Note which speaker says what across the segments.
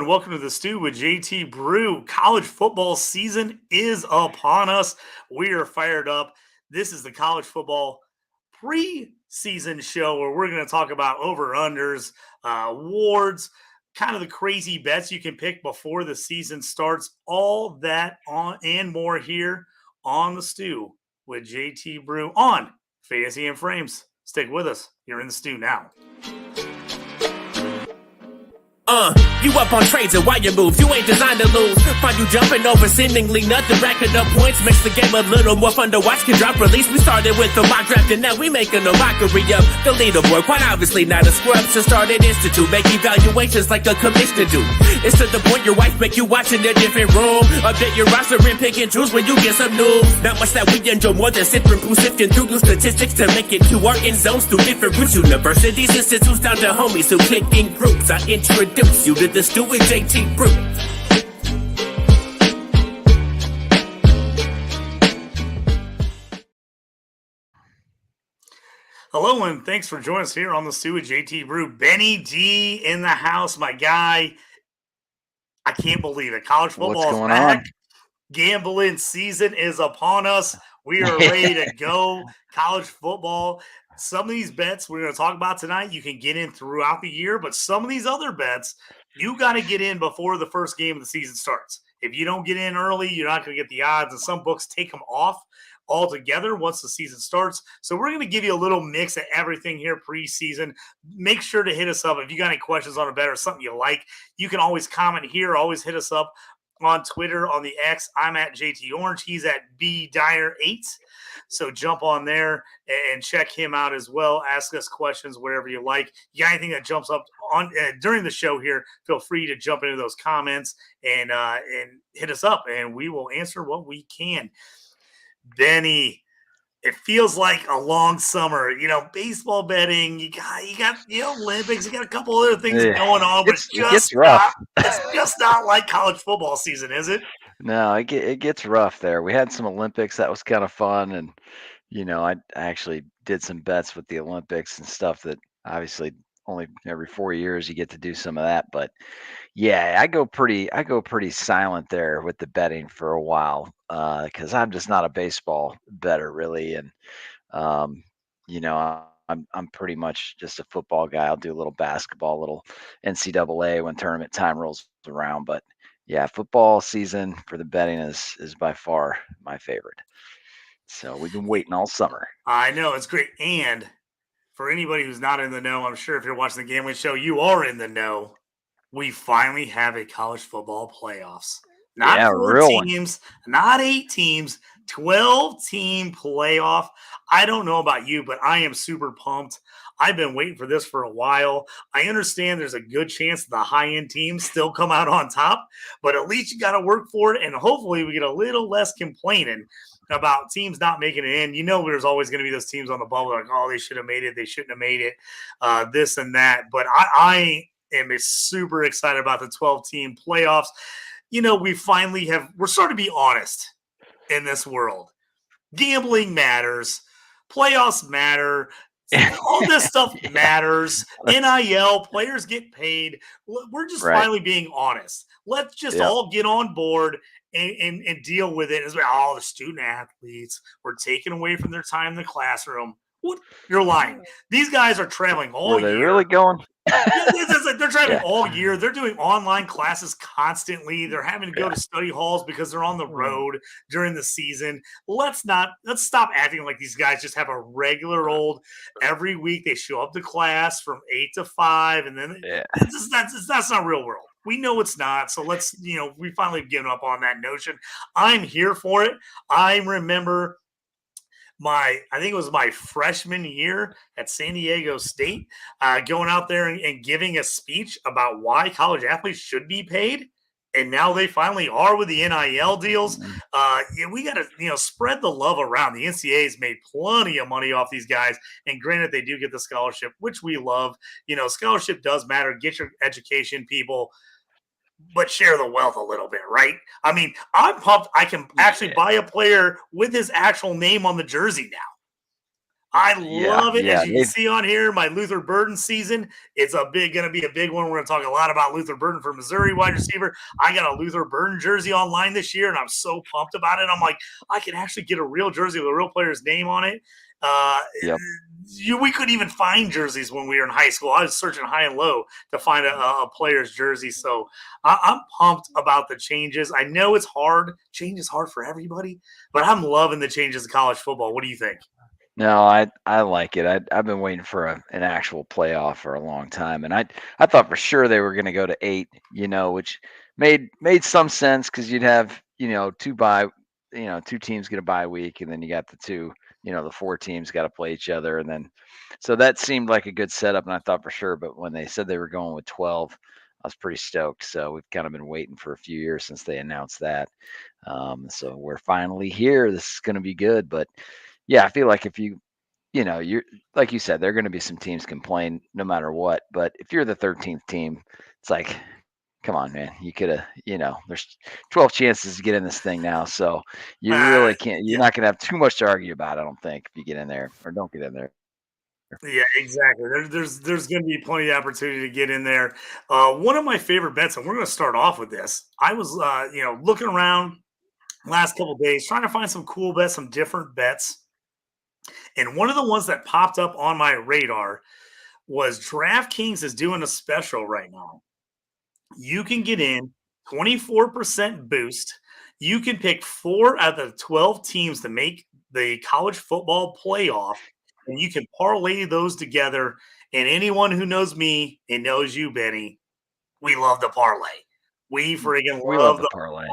Speaker 1: and welcome to the Stew with JT Brew. College football season is upon us. We are fired up. This is the college football preseason show where we're going to talk about over-unders, awards, kind of the crazy bets you can pick before the season starts. All that on and more here on the Stew with JT Brew on Fantasy and Frames. Stick with us. You're in the Stew now.
Speaker 2: You up on trades and why you move, you ain't designed to lose. Find you jumping over seemingly nothing, racking up points, makes the game a little more fun to watch. Can drop release, we started with the mock draft and now we making a mockery of the leaderboard. Quite obviously not a scrub, so start an institute, make evaluations like a commissioner do. It's to the point your wife make you watch in a different room. Update your roster and pick and choose when you get some news. Not much that we enjoy more than sifting through new statistics to make it to our end zones through different routes. Universities, institutes, down to homies who click in groups. I introduce you to the Stew with JT Brew.
Speaker 1: Hello, and thanks for joining us here on the Stew with JT Brew. Benny D in the house, my guy. I can't believe it. College football is back. Gambling season is upon us. We are ready to go. College football. Some of these bets we're going to talk about tonight, you can get in throughout the year, but some of these other bets, you got to get in before the first game of the season starts. If you don't get in early, you're not going to get the odds, and some books take them off altogether once the season starts. So we're going to give you a little mix of everything here preseason. Make sure to hit us up. If you got any questions on a bet or something you like, you can always comment here. Always hit us up on Twitter, on the X. I'm at JT Orange. He's at B Dyer 8. So jump on there and check him out as well. Ask us questions wherever you like. You got anything that jumps up on during the show here, feel free to jump into those comments and hit us up, and we will answer what we can. Benny, it feels like a long summer. Baseball betting, you got Olympics, you got a couple other things going on, but it gets rough. It's just not like college football season, is it?
Speaker 3: No, it gets rough there. We had some Olympics. That was kind of fun. And, I actually did some bets with the Olympics and stuff that obviously only every 4 years you get to do some of that. But yeah, I go pretty silent there with the betting for a while because I'm just not a baseball bettor really. And, I'm pretty much just a football guy. I'll do a little basketball, a little NCAA when tournament time rolls around. But yeah, football season for the betting is by far my favorite. So we've been waiting all summer.
Speaker 1: I know, it's great. And for anybody who's not in the know, I'm sure if you're watching the Gambling Show, you are in the know. We finally have a college football playoffs. Not 4 teams, not 8 teams, 12-team playoff. I don't know about you, but I am super pumped. I've been waiting for this for a while. I understand there's a good chance the high-end teams still come out on top, but at least you got to work for it, and hopefully we get a little less complaining about teams not making it in. There's always going to be those teams on the bubble like, oh, they should have made it, they shouldn't have made it, this and that. But I am super excited about the 12-team playoffs. We're starting to be honest in this world. Gambling matters. Playoffs matter. All this stuff matters. NIL, players get paid. We're just finally being honest. Let's just all get on board and deal with it. As well, the student athletes were taken away from their time in the classroom. What? You're lying. These guys are traveling all year.
Speaker 3: Are they really going?
Speaker 1: They're traveling all year. They're doing online classes constantly. They're having to go to study halls because they're on the road during the season. Let's stop acting like these guys just have a regular old every week. They show up to class from 8 to 5, and then that's not real world. We know it's not. So we finally have given up on that notion. I'm here for it. I remember I think it was my freshman year at San Diego State, going out there and giving a speech about why college athletes should be paid. And now they finally are with the NIL deals. We got to, spread the love around. The NCAA's made plenty of money off these guys. And granted, they do get the scholarship, which we love. Scholarship does matter. Get your education, people. But share the wealth a little bit, right? I mean, I'm pumped. I can actually buy a player with his actual name on the jersey now. I love it.
Speaker 3: Yeah,
Speaker 1: As you can see on here, my Luther Burden season. It's going to be a big one. We're going to talk a lot about Luther Burden for Missouri wide receiver. I got a Luther Burden jersey online this year, and I'm so pumped about it. I'm like, I can actually get a real jersey with a real player's name on it.
Speaker 3: Yep.
Speaker 1: We couldn't even find jerseys when we were in high school. I was searching high and low to find a player's jersey. So I'm pumped about the changes. I know it's hard. Change is hard for everybody, but I'm loving the changes in college football. What do you think?
Speaker 3: No, I like it. I've been waiting for an actual playoff for a long time, and I thought for sure they were going to go to 8, which made some sense because you'd have two teams get a bye week, and then you got the 4 teams got to play each other, and then so that seemed like a good setup, and I thought for sure. But when they said they were going with 12, I was pretty stoked. So we've kind of been waiting for a few years since they announced that. So we're finally here. This is going to be good, but. Yeah, I feel like if you're like you said, there are going to be some teams complain no matter what. But if you're the 13th team, it's like, come on, man, you could have, there's 12 chances to get in this thing now. So you really can't, you're not going to have too much to argue about, I don't think, if you get in there or don't get in there.
Speaker 1: Yeah, exactly. There's going to be plenty of opportunity to get in there. One of my favorite bets, and we're going to start off with this. I was, looking around last couple of days, trying to find some cool bets, some different bets. And one of the ones that popped up on my radar was DraftKings is doing a special right now. You can get in 24% boost. You can pick 4 out of the 12 teams to make the college football playoff, and you can parlay those together. And anyone who knows me and knows you, Benny, we love the parlay. We friggin'
Speaker 3: love the parlay.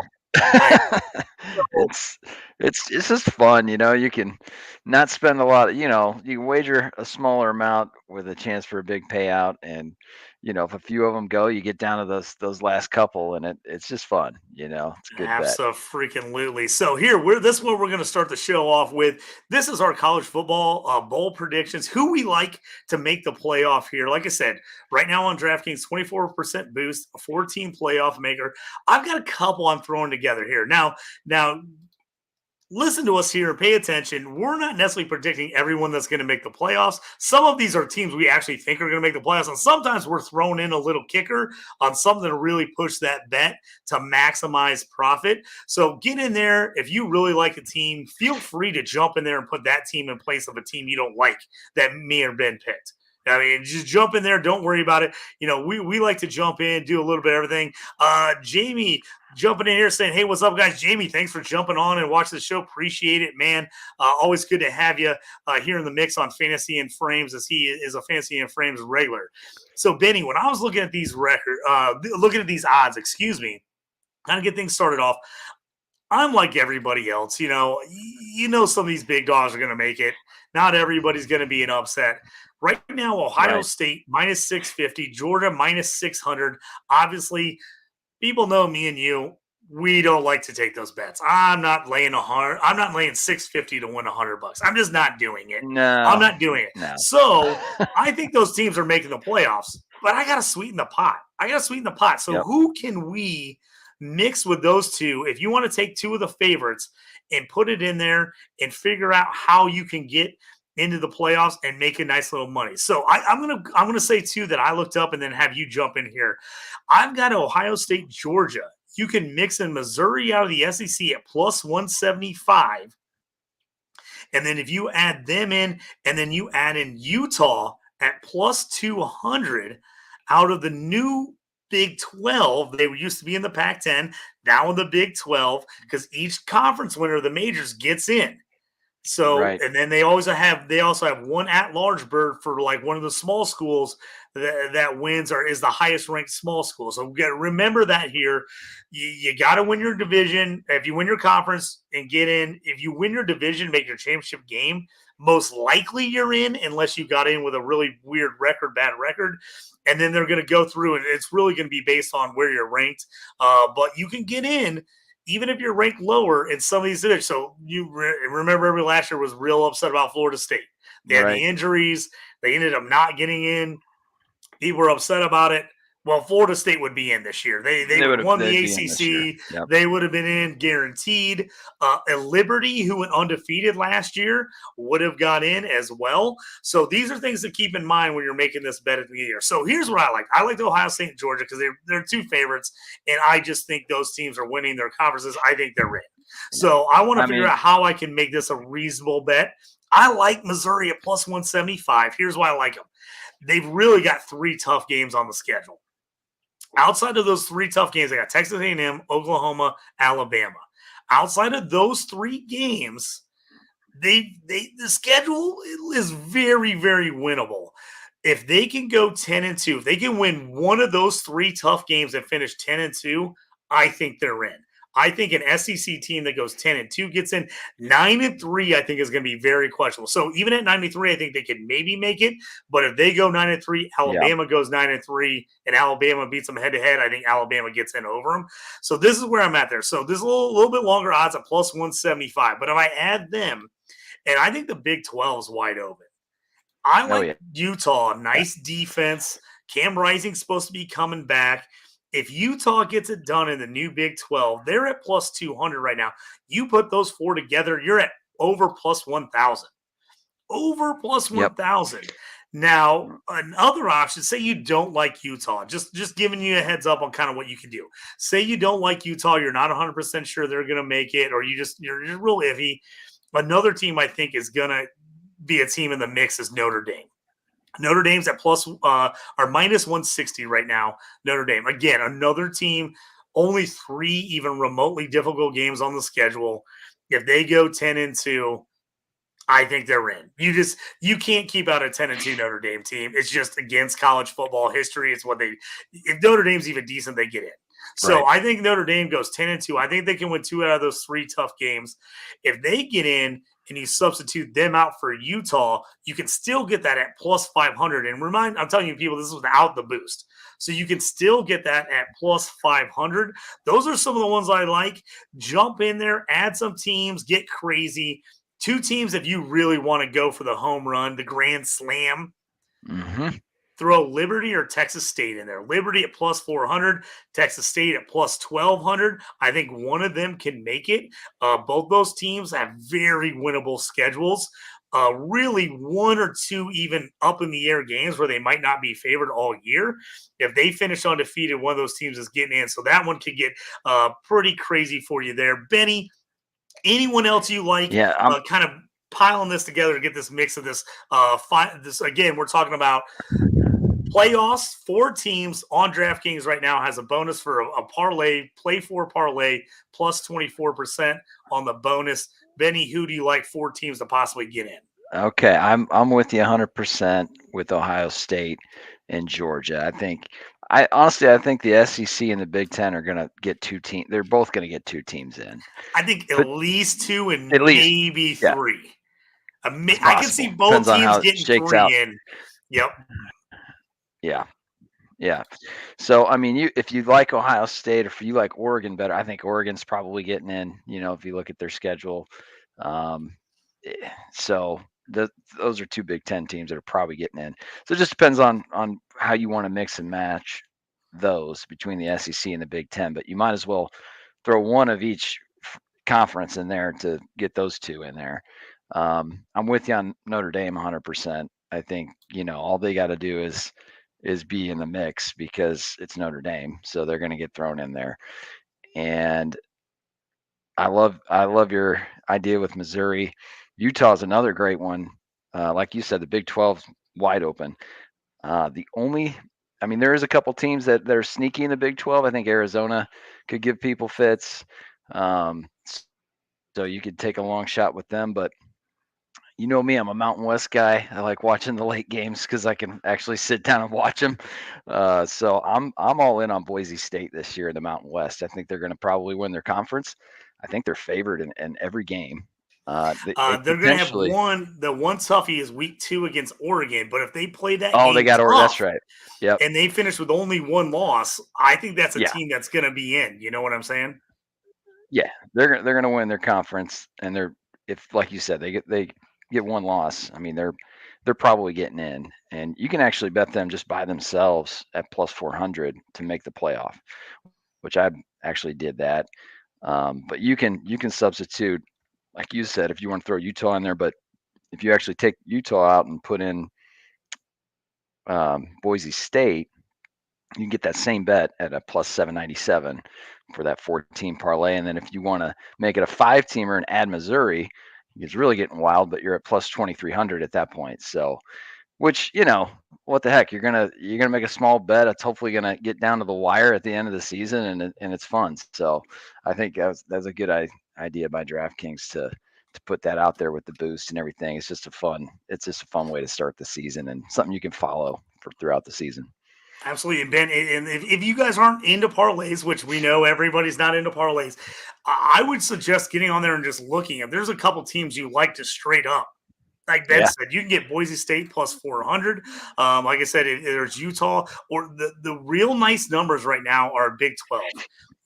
Speaker 3: It's just fun, you can not spend a lot, you can wager a smaller amount with a chance for a big payout, and if a few of them go, you get down to those last couple, and it's just fun, it's a good bet.
Speaker 1: Absolutely. So here this is what we're going to start the show off with. This is our college football bowl predictions, who we like to make the playoff here. Like I said, right now on DraftKings, 24% boost, a 14 playoff maker. I've got a couple I'm throwing together here. Now, listen to us here and pay attention. We're not necessarily predicting everyone that's going to make the playoffs. Some of these are teams we actually think are going to make the playoffs, and sometimes we're throwing in a little kicker on something to really push that bet to maximize profit. So get in there. If you really like a team, feel free to jump in there and put that team in place of a team you don't like that me or Ben picked. I mean, just jump in there. Don't worry about it. We like to jump in, do a little bit of everything. Jamie jumping in here saying, hey, what's up, guys? Jamie, thanks for jumping on and watching the show. Appreciate it, man. Always good to have you here in the mix on Fantasy and Frames, as he is a Fantasy and Frames regular. So, Benny, when I was looking at these odds, kind of get things started off, I'm like everybody else. Some of these big dogs are going to make it. Not everybody's going to be an upset. Right now, Ohio State minus 650, Georgia minus 600. Obviously, people know me and you. We don't like to take those bets. I'm not laying 650 to win $100. I'm just not doing it.
Speaker 3: No,
Speaker 1: I'm not doing it.
Speaker 3: No.
Speaker 1: So I think those teams are making the playoffs, but I got to sweeten the pot. So who can we mix with those two? If you want to take 2 of the favorites and put it in there and figure out how you can get into the playoffs and make a nice little money. So I'm gonna say 2 that I looked up and then have you jump in here. I've got Ohio State, Georgia. You can mix in Missouri out of the SEC at plus 175. And then if you add them in, and then you add in Utah at plus 200 out of the new Big 12. They used to be in the Pac-10, now in the Big 12, because each conference winner of the majors gets in. So, and then they also have one at-large berth for like one of the small schools that wins or is the highest ranked small school. So we got to remember that here. You got to win your division. If you win your conference and get in, if you win your division, make your championship game, most likely you're in, unless you got in with a really weird bad record. And then they're going to go through, and it's really going to be based on where you're ranked. But you can get in even if you're ranked lower in some of these divisions. So you remember every last year was real upset about Florida State. They had the injuries. They ended up not getting in. People were upset about it. Well, Florida State would be in this year. They won the ACC.
Speaker 3: Yep.
Speaker 1: They would have been in guaranteed. Liberty, who went undefeated last year, would have got in as well. So these are things to keep in mind when you're making this bet at the year. So here's what I like. I like the Ohio State and Georgia because they're two favorites, and I just think those teams are winning their conferences. I think they're in. So I want to figure out how I can make this a reasonable bet. I like Missouri at plus 175. Here's why I like them. They've really got 3 tough games on the schedule. Outside of those 3 tough games, they got Texas A&M, Oklahoma, Alabama. Outside of those 3 games, the schedule is very, very winnable. If they can go 10-2, if they can win one of those 3 tough games and finish 10-2, I think they're in. I think an SEC team that goes 10-2 gets in. 9-3, I think, is going to be very questionable. So even at 9-3, I think they could maybe make it. But if they go 9-3, Alabama goes 9-3, and Alabama beats them head-to-head, I think Alabama gets in over them. So this is where I'm at there. So this is a little bit longer odds at plus 175. But if I add them, and I think the Big 12 is wide open. I like Utah, nice defense. Cam Rising's supposed to be coming back. If Utah gets it done in the new Big 12, they're at plus 200 right now. You put those 4 together, you're at over plus 1,000. Over plus 1,000. Now, another option, say you don't like Utah, just giving you a heads up on kind of what you can do. Say you don't like Utah, you're not 100% sure they're going to make it, or you're just real iffy. Another team I think is going to be a team in the mix is Notre Dame. Notre Dame's at are minus 160 right now. Notre Dame, again, another team, only 3 even remotely difficult games on the schedule. If they go 10-2, I think they're in. You can't keep out a 10-2 Notre Dame team. It's just against college football history. It's what if Notre Dame's even decent, they get in. So I think Notre Dame goes 10-2. I think they can win 2 out of those 3 tough games. If they get in and you substitute them out for Utah, you can still get that at plus 500. And I'm telling you, people, this is without the boost. So you can still get that at plus 500. Those are some of the ones I like. Jump in there, add some teams, get crazy. 2 teams if you really want to go for the home run, the grand slam.
Speaker 3: Mm-hmm.
Speaker 1: Throw Liberty or Texas State in there. Liberty at plus 400, Texas State at plus 1,200. I think one of them can make it. Both those teams have very winnable schedules. Really 1 or 2 even up in the air games where they might not be favored all year. If they finish undefeated, one of those teams is getting in. So that one could get pretty crazy for you there. Benny, anyone else you like kind of piling this together to get this mix of this? This again, we're talking about playoffs. 4 teams on DraftKings right now has a bonus for a parlay, play 4 parlay, plus 24% on the bonus. Benny, who do you like 4 teams to possibly get in?
Speaker 3: Okay, I'm with you 100% with Ohio State and Georgia. I think the SEC and the Big Ten are going to get 2 teams. They're both going to get 2 teams in.
Speaker 1: I think at least 2 and maybe 3. I can see both teams getting 3 in. Yep.
Speaker 3: Yeah. So, I mean, if you like Ohio State or if you like Oregon better, I think Oregon's probably getting in, if you look at their schedule. So those are 2 Big Ten teams that are probably getting in. So it just depends on how you want to mix and match those between the SEC and the Big Ten. But you might as well throw one of each conference in there to get those 2 in there. I'm with you on Notre Dame 100%. I think, all they got to do is be in the mix because it's Notre Dame. So they're going to get thrown in there. And I love your idea with Missouri. Utah is another great one. Like you said, the Big 12 wide open. There is a couple teams that are sneaky in the Big 12. I think Arizona could give people fits. So you could take a long shot with them, but you know me, I'm a Mountain West guy. I like watching the late games because I can actually sit down and watch them. So I'm all in on Boise State this year in the Mountain West. I think they're going to probably win their conference. I think they're favored in every game.
Speaker 1: They're going to have one. The one toughie is week 2 against Oregon, but if they play that,
Speaker 3: they got Oregon. That's right. Yep.
Speaker 1: And they finish with only 1 loss, I think that's a team that's going to be in. You know what I'm saying?
Speaker 3: Yeah, they're going to win their conference, and if like you said, they get 1 loss. I mean, they're probably getting in. And you can actually bet them just by themselves at plus 400 to make the playoff, which I actually did that. But you can substitute, like you said, if you want to throw Utah in there. But if you actually take Utah out and put in Boise State, you can get that same bet at a plus 797 for that 14 parlay. And then if you want to make it a 5-teamer and add Missouri, it's really getting wild, but you're at plus 2,300 at that point. So, which, what the heck, you're gonna make a small bet. It's hopefully gonna get down to the wire at the end of the season, and it's fun. So I think that's a good idea by DraftKings to put that out there with the boost and everything. It's just a fun way to start the season and something you can follow throughout the season.
Speaker 1: Absolutely. And Ben, and if you guys aren't into parlays, which we know everybody's not into parlays, I would suggest getting on there and just looking. If there's a couple teams you like to straight up, like Ben said, you can get Boise State plus 400. Like I said, there's Utah, or the real nice numbers right now are Big 12,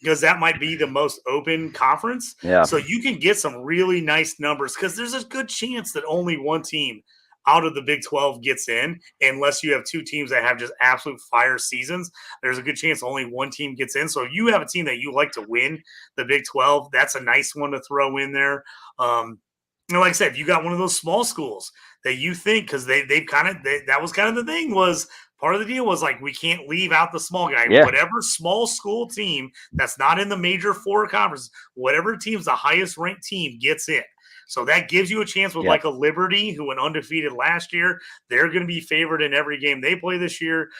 Speaker 1: because that might be the most open conference.
Speaker 3: Yeah.
Speaker 1: So you can get some really nice numbers, because there's a good chance that only one team out of the Big 12 gets in, unless you have two teams that have just absolute fire seasons. There's a good chance only one team gets in. So if you have a team that you like to win the Big 12, that's a nice one to throw in there. Like I said, if you got one of those small schools that you think, because that was kind of the thing, was part of the deal was like, we can't leave out the small guy.
Speaker 3: Yeah.
Speaker 1: Whatever small school team that's not in the major four conferences, whatever team's the highest ranked team gets in. So that gives you a chance with like a Liberty, who went undefeated last year. They're going to be favored in every game they play this year.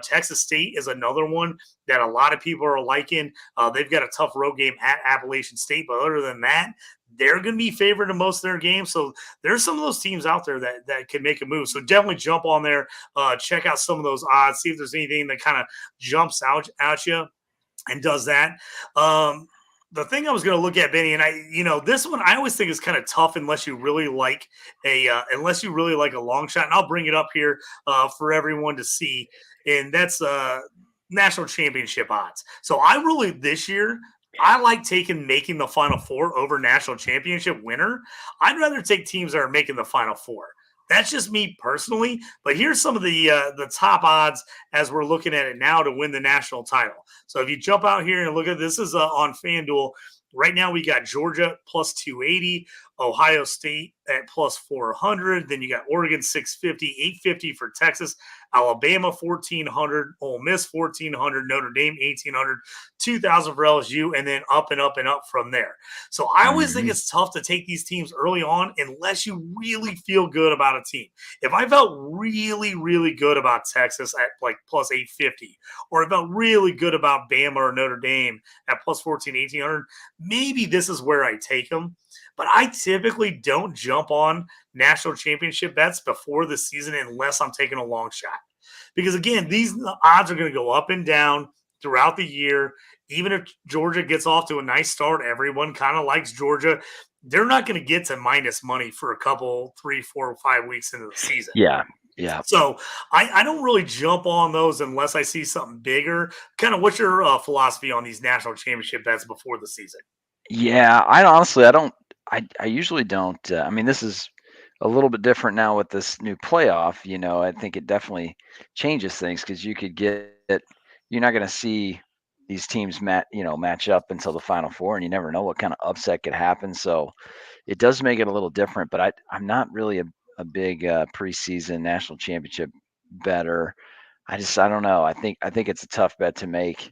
Speaker 1: Texas State is another one that a lot of people are liking. They've got a tough road game at Appalachian State, but other than that, they're going to be favored in most of their games. So there's some of those teams out there that can make a move. So definitely jump on there, check out some of those odds, see if there's anything that kind of jumps out at you and does that. The thing I was going to look at, Benny, and this one I always think is kind of tough unless you really like a long shot. And I'll bring it up here for everyone to see, and that's national championship odds. So this year, I like making the Final Four over national championship winner. I'd rather take teams that are making the Final Four. That's just me personally, but here's some of the top odds as we're looking at it now to win the national title. So if you jump out here and look at this, is on FanDuel. Right now we got Georgia plus 280, Ohio State at plus 400. Then you got Oregon 650, 850 for Texas, Alabama 1,400, Ole Miss 1,400, Notre Dame 1,800, 2,000 for LSU, and then up and up and up from there. So I always think it's tough to take these teams early on unless you really feel good about a team. If I felt really, really good about Texas at like plus 850, or I felt really good about Bama or Notre Dame at plus 1,800, maybe this is where I take them. But I typically don't jump on national championship bets before the season unless I'm taking a long shot. Because, again, these odds are going to go up and down throughout the year. Even if Georgia gets off to a nice start, everyone kind of likes Georgia. They're not going to get to minus money for a couple, 3, 4, 5 weeks into the season.
Speaker 3: Yeah.
Speaker 1: So I don't really jump on those unless I see something bigger. Kind of what's your philosophy on these national championship bets before the season?
Speaker 3: Yeah, I usually don't. I mean, this is a little bit different now with this new playoff. I think it definitely changes things, because you're not going to see these teams match up until the Final Four, and you never know what kind of upset could happen. So it does make it a little different, but I'm not really a big preseason national championship better. I don't know. I think it's a tough bet to make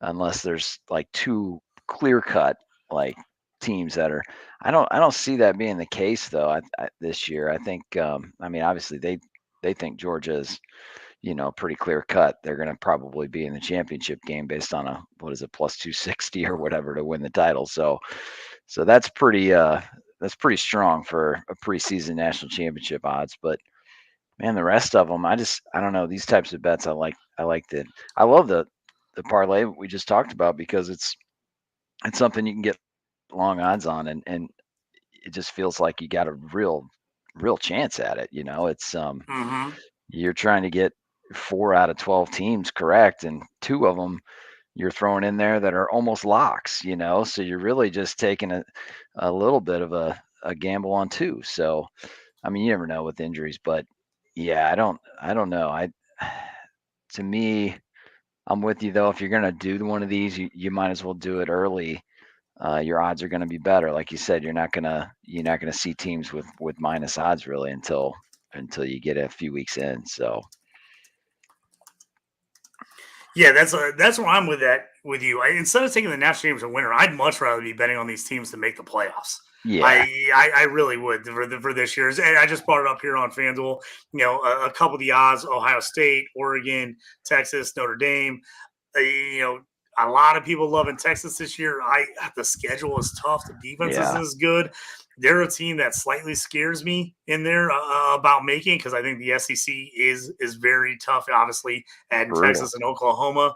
Speaker 3: unless there's like two clear cut like teams that are. I don't see that being the case though. This year, I think. Obviously they think Georgia is, pretty clear cut. They're going to probably be in the championship game based on a plus 260 or whatever to win the title. So that's pretty strong for a preseason national championship odds. But man, the rest of them, I don't know. These types of bets, I love the parlay we just talked about, because it's something you can get long odds on, and it just feels like you got a real chance at it. It's you're trying to get 4 out of 12 teams correct, and 2 of them you're throwing in there that are almost locks. So you're really just taking a little bit of a gamble on 2. So you never know with injuries, but Yeah, I don't know. To me, I'm with you though. If you're gonna do one of these, you might as well do it early. Your odds are gonna be better. Like you said, you're not gonna see teams with minus odds really until you get a few weeks in. So
Speaker 1: yeah, that's where I'm with you. Instead of taking the national team as a winner, I'd much rather be betting on these teams to make the playoffs.
Speaker 3: yeah,
Speaker 1: I really would for this year's. And I just brought it up here on FanDuel. A couple of the odds: Ohio State, Oregon, Texas, Notre Dame. A lot of people loving Texas this year. The schedule is tough. The defense isn't
Speaker 3: yeah,
Speaker 1: as good. They're a team that slightly scares me in there about making, because I think the SEC is very tough. Obviously, adding
Speaker 3: brutal.
Speaker 1: Texas and Oklahoma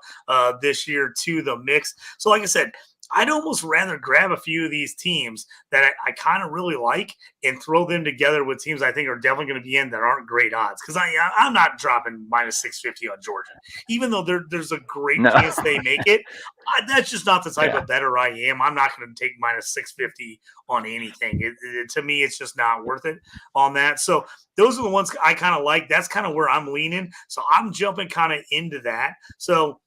Speaker 1: this year to the mix. So, like I said, I'd almost rather grab a few of these teams that I kind of really like and throw them together with teams I think are definitely going to be in that aren't great odds. Because I'm not dropping minus 650 on Georgia, even though there's a great
Speaker 3: No,
Speaker 1: chance they make it. That's just not the type
Speaker 3: yeah,
Speaker 1: of bettor I am. I'm not going to take minus 650 on anything. To me, it's just not worth it on that. So those are the ones I kind of like. That's kind of where I'm leaning. So I'm jumping kind of into that. So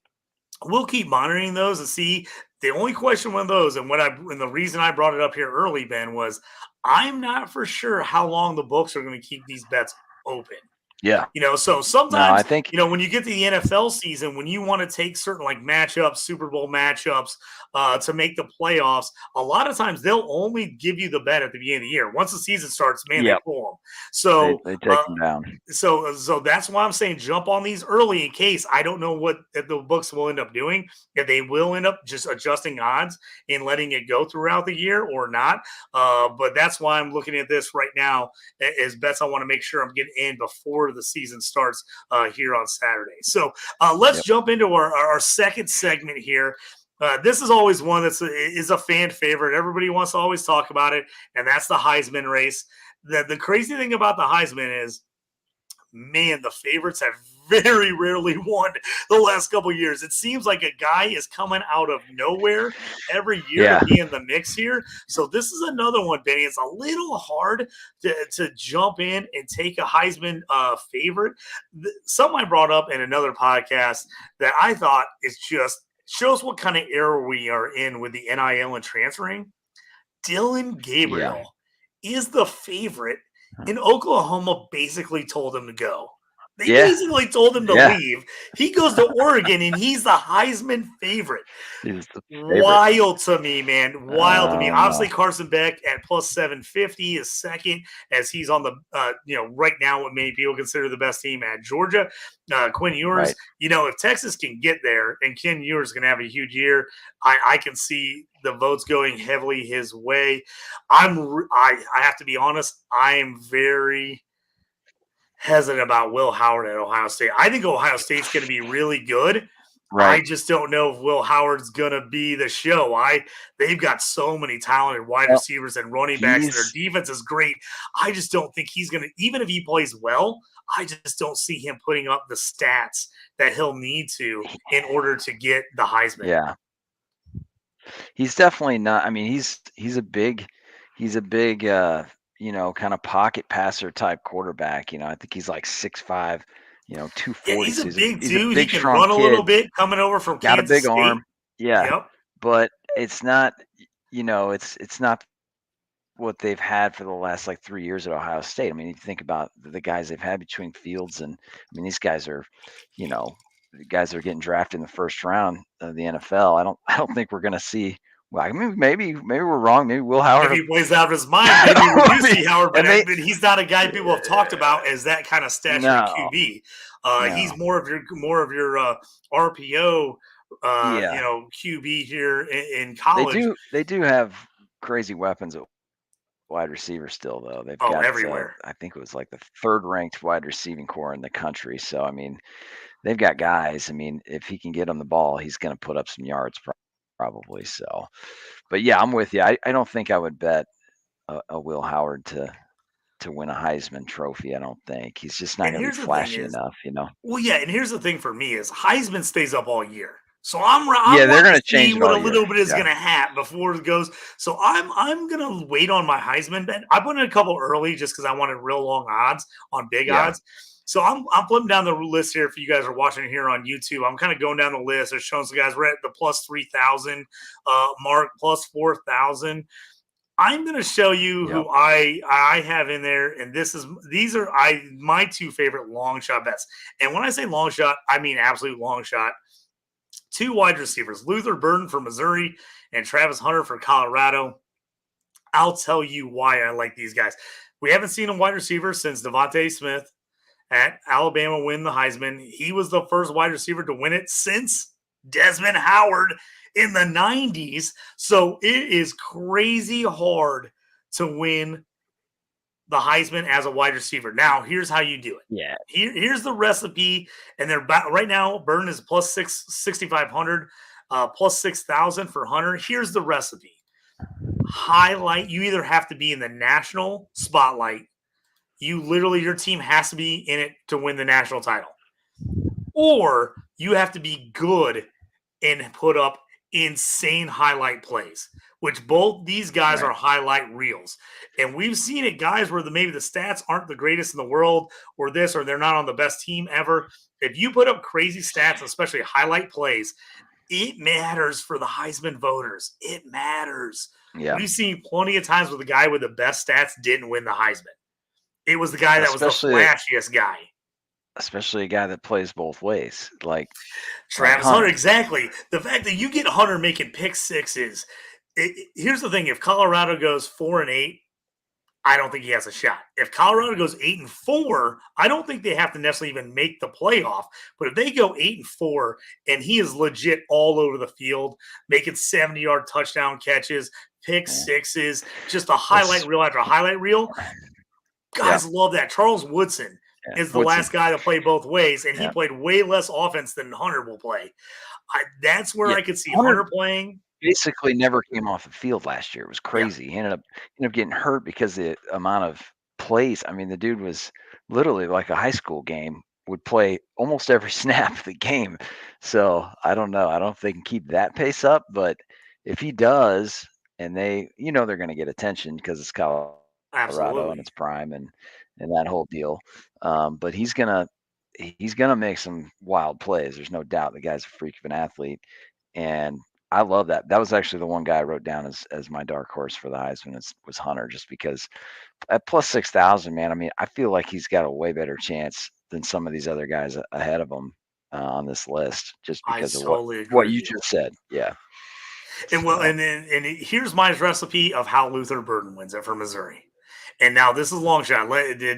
Speaker 1: we'll keep monitoring those and see. The only question with those, and the reason I brought it up here early, Ben, was I'm not for sure how long the books are going to keep these bets open.
Speaker 3: yeah.
Speaker 1: So
Speaker 3: No,
Speaker 1: sometimes,
Speaker 3: I think
Speaker 1: when you get to the NFL season, when you want to take certain like matchups, Super Bowl matchups to make the playoffs, a lot of times they'll only give you the bet at the beginning of the year. Once the season starts, man, they
Speaker 3: yeah,
Speaker 1: pull them. So
Speaker 3: they take them down.
Speaker 1: so that's why I'm saying jump on these early, in case I don't know what the books will end up doing, if they will end up just adjusting odds and letting it go throughout the year or not. But that's why I'm looking at this right now as bets I want to make sure I'm getting in before the season starts here on Saturday. So let's jump into our second segment here. This is always one is a fan favorite. Everybody wants to always talk about it, and that's the Heisman race. The crazy thing about the Heisman is, man, the favorites have very rarely won the last couple of years. It seems like a guy is coming out of nowhere every year to be in the mix here. So this is another one, Benny. It's a little hard to jump in and take a Heisman favorite. Something I brought up in another podcast that I thought is just shows what kind of era we are in with the NIL and transferring. Dylan Gabriel is the favorite, and Oklahoma basically told him to go. They basically told him to leave. He goes to Oregon, and he's the Heisman favorite. Wild to me, man. Wild to me. Obviously, Carson Beck at plus 750 is second, as he's on the right now what many people consider the best team at Georgia. Quinn Ewers, if Texas can get there and Ken Ewers is going to have a huge year, I can see the votes going heavily his way. I have to be honest, I am very hesitant about Will Howard at Ohio State. I think Ohio State's going to be really good.
Speaker 3: Right.
Speaker 1: I just don't know if Will Howard's going to be the show. They've got so many talented wide receivers and running backs. Their defense is great. I just don't think he's going to, even if he plays well, I just don't see him putting up the stats that he'll need to in order to get the Heisman.
Speaker 3: Yeah. He's definitely not. I mean, he's a big kind of pocket passer type quarterback. I think he's like 6'5", 240.
Speaker 1: Yeah, he's a big dude.
Speaker 3: Big,
Speaker 1: he can run a little bit coming over from Kansas
Speaker 3: State.
Speaker 1: Got a big arm.
Speaker 3: Yeah.
Speaker 1: Yep.
Speaker 3: But it's not, it's not what they've had for the last like 3 years at Ohio State. I mean, you think about the guys they've had between Fields and, I mean, these guys are, the guys that are getting drafted in the first round of the NFL. I don't think we're going to see. Well, I mean, maybe we're wrong. Maybe Will Howard.
Speaker 1: If he plays out of his mind, maybe we do see Howard, but he's not a guy people have talked about as that kind of stature QB. He's more of your RPO, QB here in college.
Speaker 3: They do have crazy weapons at wide receiver still, though. They've got
Speaker 1: everywhere.
Speaker 3: I think it was like the third ranked wide receiving core in the country. So, I mean, they've got guys. I mean, if he can get on the ball, he's going to put up some yards probably. So, but yeah, I'm with you. I don't think I would bet a Will Howard to win a Heisman Trophy. I don't think he's just not going to be flashy enough,
Speaker 1: Well, yeah, and here's the thing for me is Heisman stays up all year. So I'm
Speaker 3: they're going to change
Speaker 1: what a little bit is going to happen before it goes. So I'm going to wait on my Heisman bet. I put in a couple early just because I wanted real long odds on big odds. So I'm flipping down the list here. If you guys are watching here on YouTube, I'm kind of going down the list. They're showing some guys. We're at the plus 3,000 mark, plus 4,000. I'm going to show you who I have in there, and these are my two favorite long shot bets. And when I say long shot, I mean absolute long shot. Two wide receivers, Luther Burden for Missouri and Travis Hunter for Colorado. I'll tell you why I like these guys. We haven't seen a wide receiver since Devontae Smith at Alabama win the Heisman. He was the first wide receiver to win it since Desmond Howard in the 90s. So it is crazy hard to win the Heisman as a wide receiver. Now, here's how you do it.
Speaker 3: Yeah.
Speaker 1: Here's the recipe. And they're right now, Burden is plus 6,500, plus 6,000 for Hunter. Here's the recipe. Highlight. You either have to be in the national spotlight. Your team has to be in it to win the national title. Or you have to be good and put up insane highlight plays, which both these guys are highlight reels. And we've seen it, guys, where maybe the stats aren't the greatest in the world or they're not on the best team ever. If you put up crazy stats, especially highlight plays, it matters for the Heisman voters. It matters. Yeah. We've seen plenty of times where the guy with the best stats didn't win the Heisman. It was the guy that was the flashiest guy.
Speaker 3: Especially a guy that plays both ways, like
Speaker 1: Travis Hunter. Exactly. The fact that you get Hunter making pick sixes. Here's the thing: if Colorado goes 4-8, I don't think he has a shot. If Colorado goes 8-4, I don't think they have to necessarily even make the playoff. But if they go 8-4 and he is legit all over the field, making 70-yard touchdown catches, pick sixes, just a highlight reel after a highlight reel. Guys love that. Charles Woodson is the last guy to play both ways, and he played way less offense than Hunter will play. That's where I could see Hunter playing.
Speaker 3: Basically never came off the field last year. It was crazy. He ended up getting hurt because of the amount of plays. I mean, the dude was literally like a high school game, would play almost every snap of the game. So I don't know. I don't know if they can keep that pace up, but if he does, and they're going to get attention because it's Colorado and it's prime and that whole deal. But he's gonna make some wild plays. There's no doubt. The guy's a freak of an athlete, and I love that. That was actually the one guy I wrote down as my dark horse for the Heisman was Hunter, just because at plus 6,000, man. I mean, I feel like he's got a way better chance than some of these other guys ahead of him on this list, just because of what you just said. Yeah.
Speaker 1: And here's my recipe of how Luther Burden wins it for Missouri. And now this is a long shot.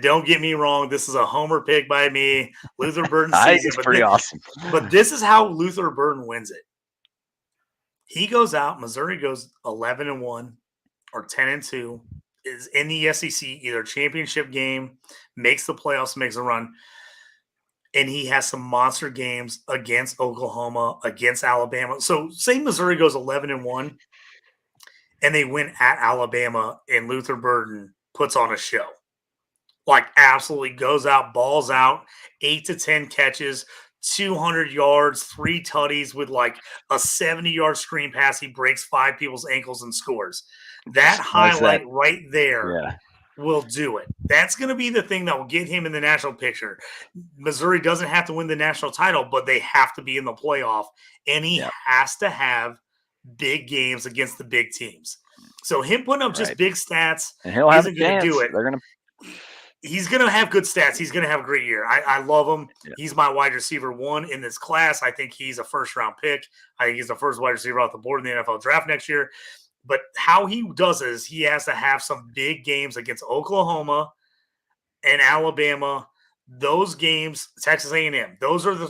Speaker 1: Don't get me wrong. This is a homer pick by me. Luther Burden season.
Speaker 3: It's pretty awesome.
Speaker 1: But this is how Luther Burden wins it. He goes out. Missouri goes 11-1 or 10-2. Is in the SEC, either championship game, makes the playoffs, makes a run. And he has some monster games against Oklahoma, against Alabama. So say Missouri goes 11-1 and they win at Alabama, and Luther Burden puts on a show. Like absolutely goes out, balls out, 8 to 10 catches, 200 yards, 3 tutties with like a 70-yard screen pass. He breaks 5 people's ankles and scores. That highlight right there will do it. That's going to be the thing that will get him in the national picture. Missouri doesn't have to win the national title, but they have to be in the playoff, and he has to have big games against the big teams. So him putting up just big stats isn't going to do it. He's going to have good stats. He's going to have a great year. I love him. Yeah. He's my wide receiver 1 in this class. I think he's a first-round pick. I think he's the first wide receiver off the board in the NFL draft next year. But how he does is he has to have some big games against Oklahoma and Alabama. Those games, Texas A&M, those are the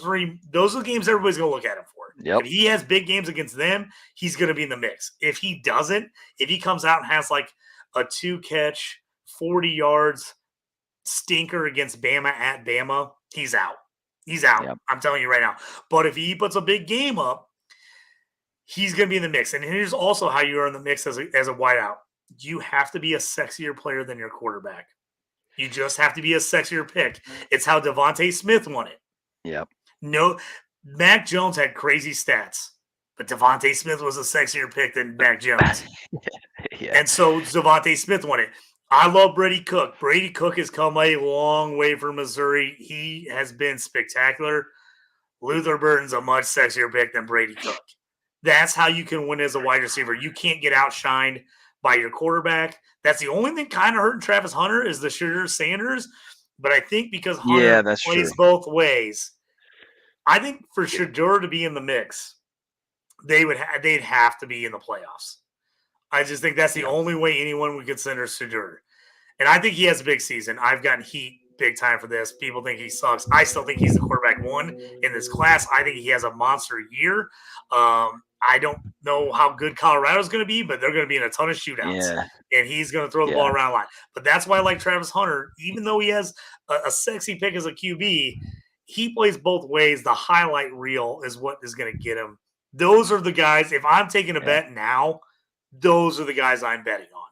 Speaker 1: games everybody's going to look at him for.
Speaker 3: Yep.
Speaker 1: If he has big games against them, he's going to be in the mix. If he doesn't, if he comes out and has like a 2-catch, 40 yards stinker against Bama at Bama, he's out. He's out. Yep. I'm telling you right now. But if he puts a big game up, he's going to be in the mix. And here's also how you are in the mix as a wideout. You have to be a sexier player than your quarterback. You just have to be a sexier pick. It's how Devontae Smith won it.
Speaker 3: Yep.
Speaker 1: No, Mac Jones had crazy stats, but Devontae Smith was a sexier pick than Mac Jones. And so Devontae Smith won it. I love Brady Cook. Brady Cook has come a long way from Missouri. He has been spectacular. Luther Burton's a much sexier pick than Brady Cook. That's how you can win as a wide receiver. You can't get outshined by your quarterback. That's the only thing kind of hurting Travis Hunter is the Shedeur Sanders. But I think because Hunter plays both ways, I think for Shedeur to be in the mix, they'd have to be in the playoffs. I just think that's the only way anyone would consider Shedeur. And I think he has a big season. I've gotten heat big time for this. People think he sucks. I still think he's the quarterback one in this class. I think he has a monster year. I don't know how good Colorado's going to be, but they're going to be in a ton of shootouts. And he's going to throw the ball around a lot. But that's why I like Travis Hunter. Even though he has a sexy pick as a QB, he plays both ways. The highlight reel is what is going to get him. Those are the guys. If I'm taking a bet now, those are the guys I'm betting on.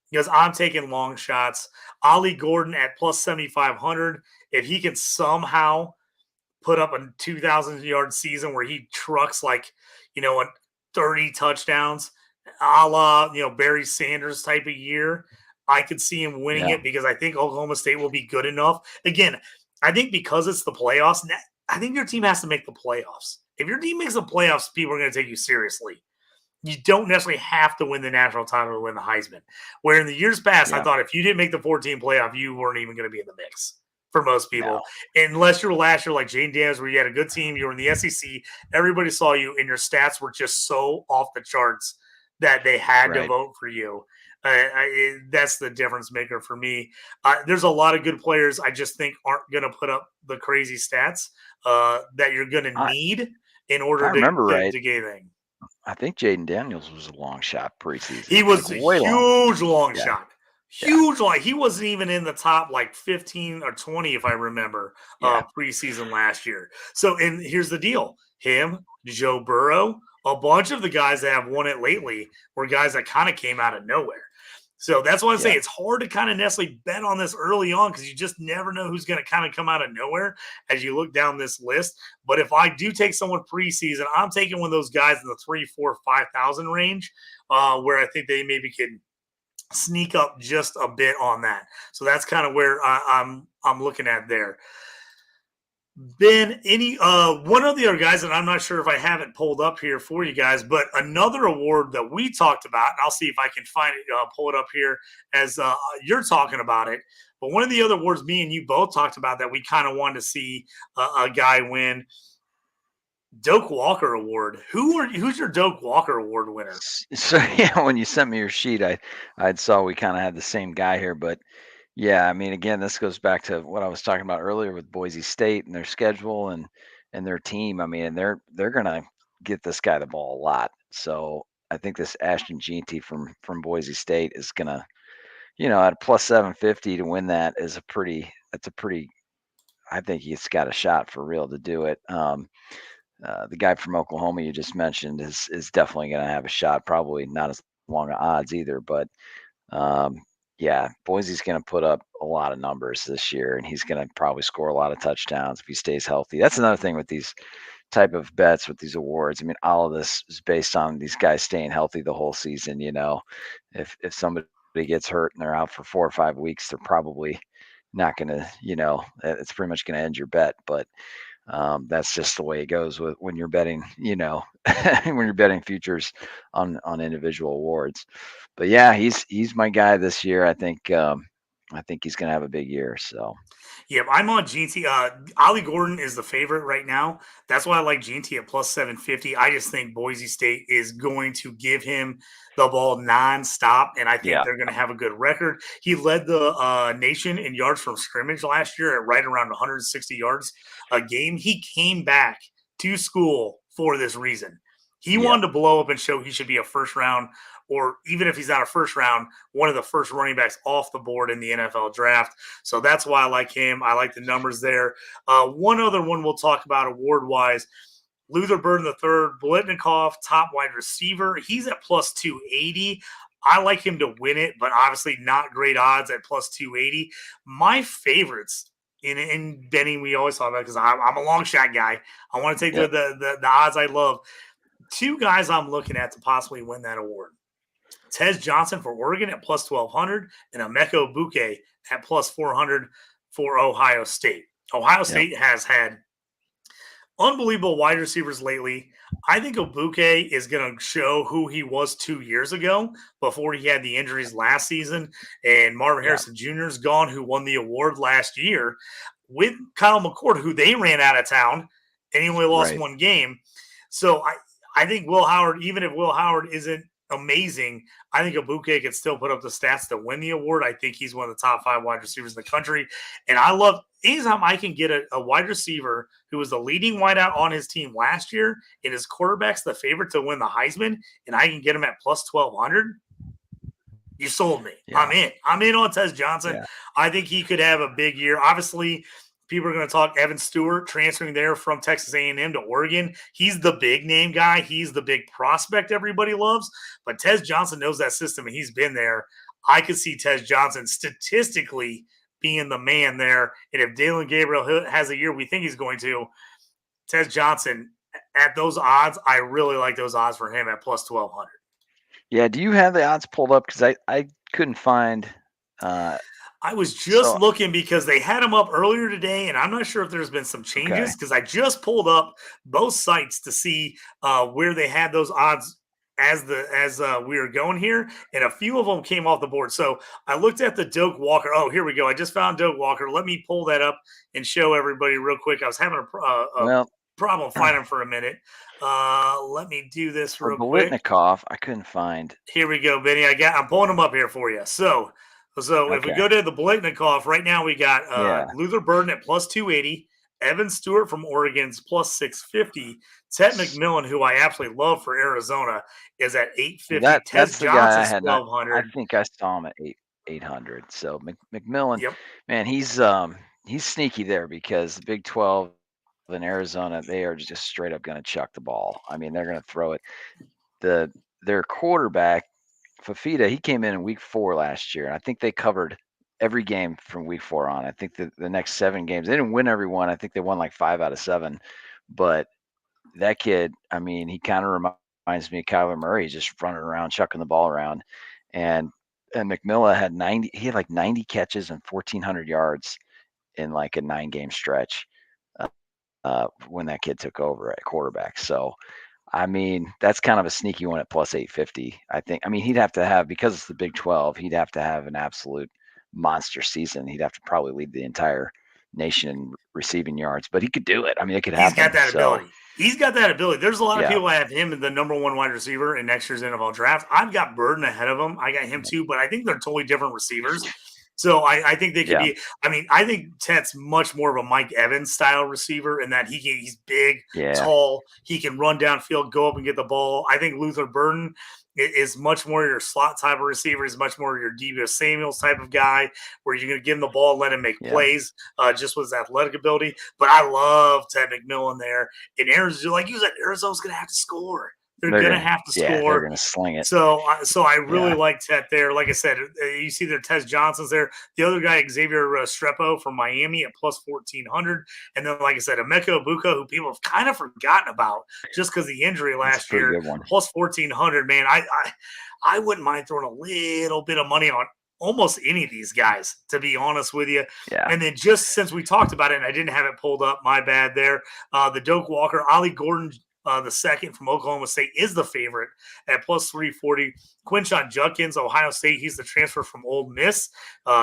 Speaker 1: Because I'm taking long shots. Ollie Gordon at plus 7,500. If he can somehow put up a 2,000-yard season where he trucks 30 touchdowns, a la Barry Sanders type of year, I could see him winning it because I think Oklahoma State will be good enough. Again, I think because it's the playoffs, I think your team has to make the playoffs. If your team makes the playoffs, people are going to take you seriously. You don't necessarily have to win the national title to win the Heisman. Where in the years past, I thought if you didn't make the 14 playoff, you weren't even going to be in the mix for most people. No. Unless you were last year like Jane Daniels, where you had a good team, you were in the SEC, everybody saw you, and your stats were just so off the charts that they had to vote for you. That's the difference maker for me. There's a lot of good players I just think aren't going to put up the crazy stats that you're going to need in order to get anything.
Speaker 3: I think Jaden Daniels was a long shot preseason.
Speaker 1: He was a huge long shot. Huge long. He wasn't even in the top 15 or 20, if I remember, preseason last year. So, and here's the deal. Him, Joe Burrow, a bunch of the guys that have won it lately were guys that kind of came out of nowhere. So that's why I say it's hard to kind of necessarily bet on this early on because you just never know who's going to kind of come out of nowhere as you look down this list. But if I do take someone preseason, I'm taking one of those guys in the 3, 4, 5,000 range where I think they maybe can sneak up just a bit on that. So that's kind of where I'm looking at there. Ben, one of the other guys that I'm not sure if I have it pulled up here for you guys, but another award that we talked about, and I'll see if I can find it, pull it up here as you're talking about it. But one of the other awards me and you both talked about that we kind of wanted to see a guy win, Doak Walker Award. Who's your Doak Walker Award winner?
Speaker 3: So when you sent me your sheet, I saw we kind of had the same guy here, but. Yeah, I mean, again, this goes back to what I was talking about earlier with Boise State and their schedule and their team. I mean, they're gonna get this guy the ball a lot. So I think this Ashton Jeanty from Boise State is gonna, at a plus 750 to win that is a pretty. I think he's got a shot for real to do it. The guy from Oklahoma you just mentioned is definitely gonna have a shot. Probably not as long odds either, but. Yeah, Boise's going to put up a lot of numbers this year, and he's going to probably score a lot of touchdowns if he stays healthy. That's another thing with these type of bets with these awards. I mean, all of this is based on these guys staying healthy the whole season. If somebody gets hurt and they're out for 4 or 5 weeks, they're probably not going to, it's pretty much going to end your bet. But that's just the way it goes when you're betting, when you're betting futures on individual awards. But yeah, he's my guy this year. I think he's going to have a big year. So.
Speaker 1: Yeah, I'm on Jeanty. Ollie Gordon is the favorite right now. That's why I like Jeanty at plus 750. I just think Boise State is going to give him the ball nonstop, and I think they're going to have a good record. He led the nation in yards from scrimmage last year at right around 160 yards a game. He came back to school for this reason. He wanted to blow up and show he should be a first round, or even if he's not a first round, one of the first running backs off the board in the NFL draft. So that's why I like him. I like the numbers there. One other one we'll talk about award-wise, Luther Burden III, Blitnikoff, top wide receiver. He's at plus 280. I like him to win it, but obviously not great odds at plus 280. My favorites in betting we always talk about, because I'm a long shot guy. I want to take the odds I love. 2 guys I'm looking at to possibly win that award. Tez Johnson for Oregon at plus 1,200, and Emeka Buke at plus 400 for Ohio State. Ohio State has had unbelievable wide receivers lately. I think Obuke is going to show who he was 2 years ago before he had the injuries last season. And Marvin Harrison Jr. is gone, who won the award last year with Kyle McCord, who they ran out of town, and he only lost one game. So I think Will Howard, even if Will Howard isn't amazing, I think Obuke can still put up the stats to win the award. I think he's one of the top 5 wide receivers in the country. And I love anytime I can get a wide receiver who was the leading wideout on his team last year and his quarterback's the favorite to win the Heisman, and I can get him at plus 1,200. You sold me. Yeah. I'm in on Tez Johnson. Yeah. I think he could have a big year. Obviously, people are going to talk Evan Stewart transferring there from Texas A&M to Oregon. He's the big name guy. He's the big prospect everybody loves. But Tez Johnson knows that system, and he's been there. I could see Tez Johnson statistically being the man there. And if Dalen Gabriel has a year we think he's going to, Tez Johnson, at those odds, I really like those odds for him at plus 1,200.
Speaker 3: Yeah, do you have the odds pulled up? Because I couldn't find
Speaker 1: I was just looking because they had them up earlier today, and I'm not sure if there's been some changes because I just pulled up both sites to see where they had those odds as we were going here, and a few of them came off the board. So I looked at the Doak Walker. Oh, here we go. I just found Doak Walker. Let me pull that up and show everybody real quick. I was having a problem finding for a minute. Let me do this real quick.
Speaker 3: I couldn't find.
Speaker 1: Here we go, Benny. I'm pulling them up here for you. So if we go to the Blitnikoff, right now we got Luther Burden at plus 280, Evan Stewart from Oregon's plus 650, Ted McMillan, who I absolutely love for Arizona, is at 850.
Speaker 3: That's the guy I had. I think I saw him at 800. So McMillan, man, he's sneaky there because the Big 12 in Arizona, they are just straight up going to chuck the ball. I mean, they're going to throw it. Their quarterback, Fafita, he came in week 4 last year, and I think they covered every game from week 4 on. I think the next 7 games, they didn't win every one. I think they won like 5 out of 7. But that kid, I mean, he kind of reminds me of Kyler Murray, just running around, chucking the ball around. And McMillan had 90 catches and 1,400 yards in like a 9-game stretch when that kid took over at quarterback. So, I mean, that's kind of a sneaky one at plus 850, I think. I mean, he'd have to have, because it's the Big 12, he'd have to have an absolute monster season. He'd have to probably lead the entire nation in receiving yards, but he could do it. I mean, it could happen.
Speaker 1: He's got that ability. He's got that ability. There's a lot of people that have him as the number 1 wide receiver in next year's NFL draft. I've got Burden ahead of him. I got him too, but I think they're totally different receivers. So I think they could be. I mean, I think Ted's much more of a Mike Evans style receiver in that he's big, tall. He can run downfield, go up and get the ball. I think Luther Burden is much more your slot type of receiver. Is much more your Deebo Samuels type of guy, where you're going to give him the ball, let him make plays, just with his athletic ability. But I love Ted McMillan there. And Arizona, like you said, Arizona's going to have to score. They're going to have to score.
Speaker 3: They're going to sling it.
Speaker 1: So I really like Ted there. Like I said, you see their Tez Johnson's there. The other guy, Xavier Strepo from Miami at plus 1,400. And then, like I said, Emeka Egbuka, who people have kind of forgotten about just because of the injury last year, plus 1,400. Man, I wouldn't mind throwing a little bit of money on almost any of these guys, to be honest with you.
Speaker 3: Yeah.
Speaker 1: And then just since we talked about it, and I didn't have it pulled up, my bad there, the Doak Walker, Ollie Gordon, the second from Oklahoma State, is the favorite at plus 340. Quinshon Judkins, Ohio State, he's the transfer from Ole Miss.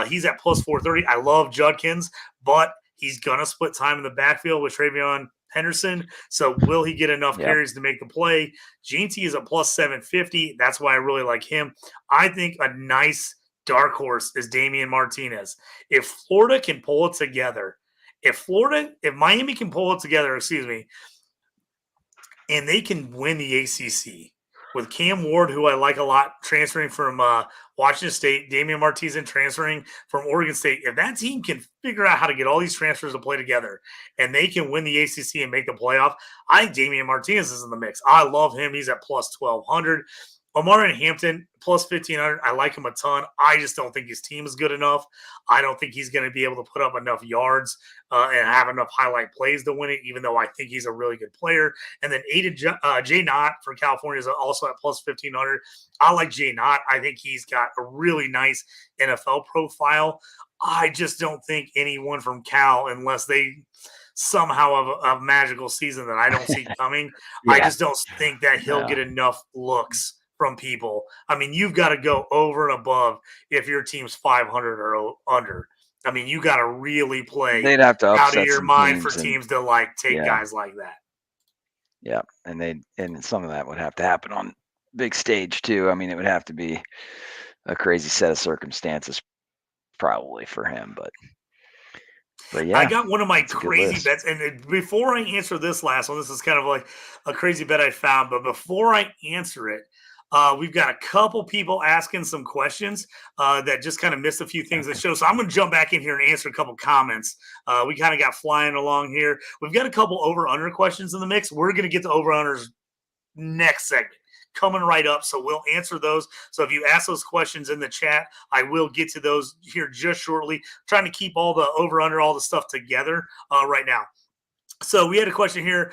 Speaker 1: He's at plus 430. I love Judkins, but he's going to split time in the backfield with TreVeyon Henderson. So will he get enough carries to make the play? GT is a plus 750. That's why I really like him. I think a nice dark horse is Damian Martinez. If Florida can pull it together, if Miami can pull it together, and they can win the ACC with Cam Ward, who I like a lot, transferring from Washington State, Damian Martinez transferring from Oregon State. If that team can figure out how to get all these transfers to play together and they can win the ACC and make the playoff, I think Damian Martinez is in the mix. I love him. He's at plus 1,200. Omar and Hampton plus 1,500. I like him a ton. I just don't think his team is good enough. I don't think he's going to be able to put up enough yards and have enough highlight plays to win it, even though I think he's a really good player. And then Jay Knott for California is also at plus 1,500. I like Jay Knott. I think he's got a really nice NFL profile. I just don't think anyone from Cal, unless they somehow have a magical season that I don't see coming, I just don't think that he'll get enough looks from people. I mean, you've got to go over and above if your team's 500 or under. I mean, you got to really play
Speaker 3: They'd have to
Speaker 1: out of your mind for teams to like take guys like that.
Speaker 3: Yeah, and some of that would have to happen on big stage too. I mean, it would have to be a crazy set of circumstances probably for him, but yeah.
Speaker 1: I got one of my crazy bets, and before I answer this last one, this is kind of like a crazy bet I found, but before I answer it, we've got a couple people asking some questions that just kind of missed a few things that show. So I'm going to jump back in here and answer a couple comments. We kind of got flying along here. We've got a couple over-under questions in the mix. We're going to get to over-unders next segment coming right up. So we'll answer those. So if you ask those questions in the chat, I will get to those here just shortly. I'm trying to keep all the over-under, all the stuff together right now. So we had a question here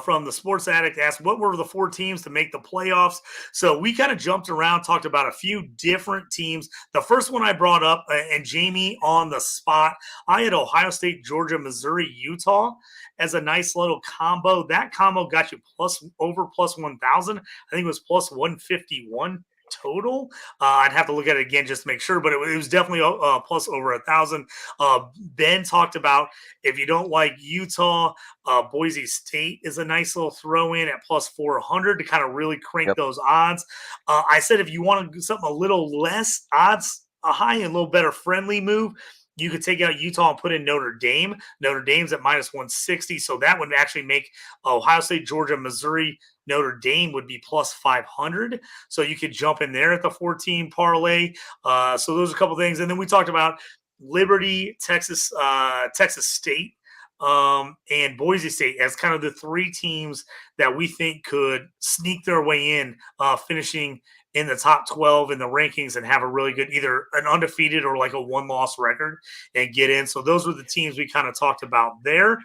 Speaker 1: from the Sports Addict, asked what were the 4 teams to make the playoffs. So we kind of jumped around, talked about a few different teams. The first one I brought up, and Jamie on the spot, I had Ohio State, Georgia, Missouri, Utah as a nice little combo. That combo got you over plus 1,000. I think it was plus 151 total. I'd have to look at it again just to make sure, but it was definitely plus over 1,000. Ben talked about if you don't like Utah, Boise State is a nice little throw in at plus 400 to kind of really crank those odds. I said if you want to do something a little less odds, a high and a little better friendly move, you could take out Utah and put in Notre Dame. Notre Dame's at minus 160, so that would actually make Ohio State, Georgia, Missouri, Notre Dame would be plus 500. So you could jump in there at the 14 parlay. So those are a couple things. And then we talked about Liberty, Texas State, and Boise State as kind of the 3 teams that we think could sneak their way in, finishing in the top 12 in the rankings and have a really good, either an undefeated or like a 1-loss record and get in. So those were the teams we kind of talked about there.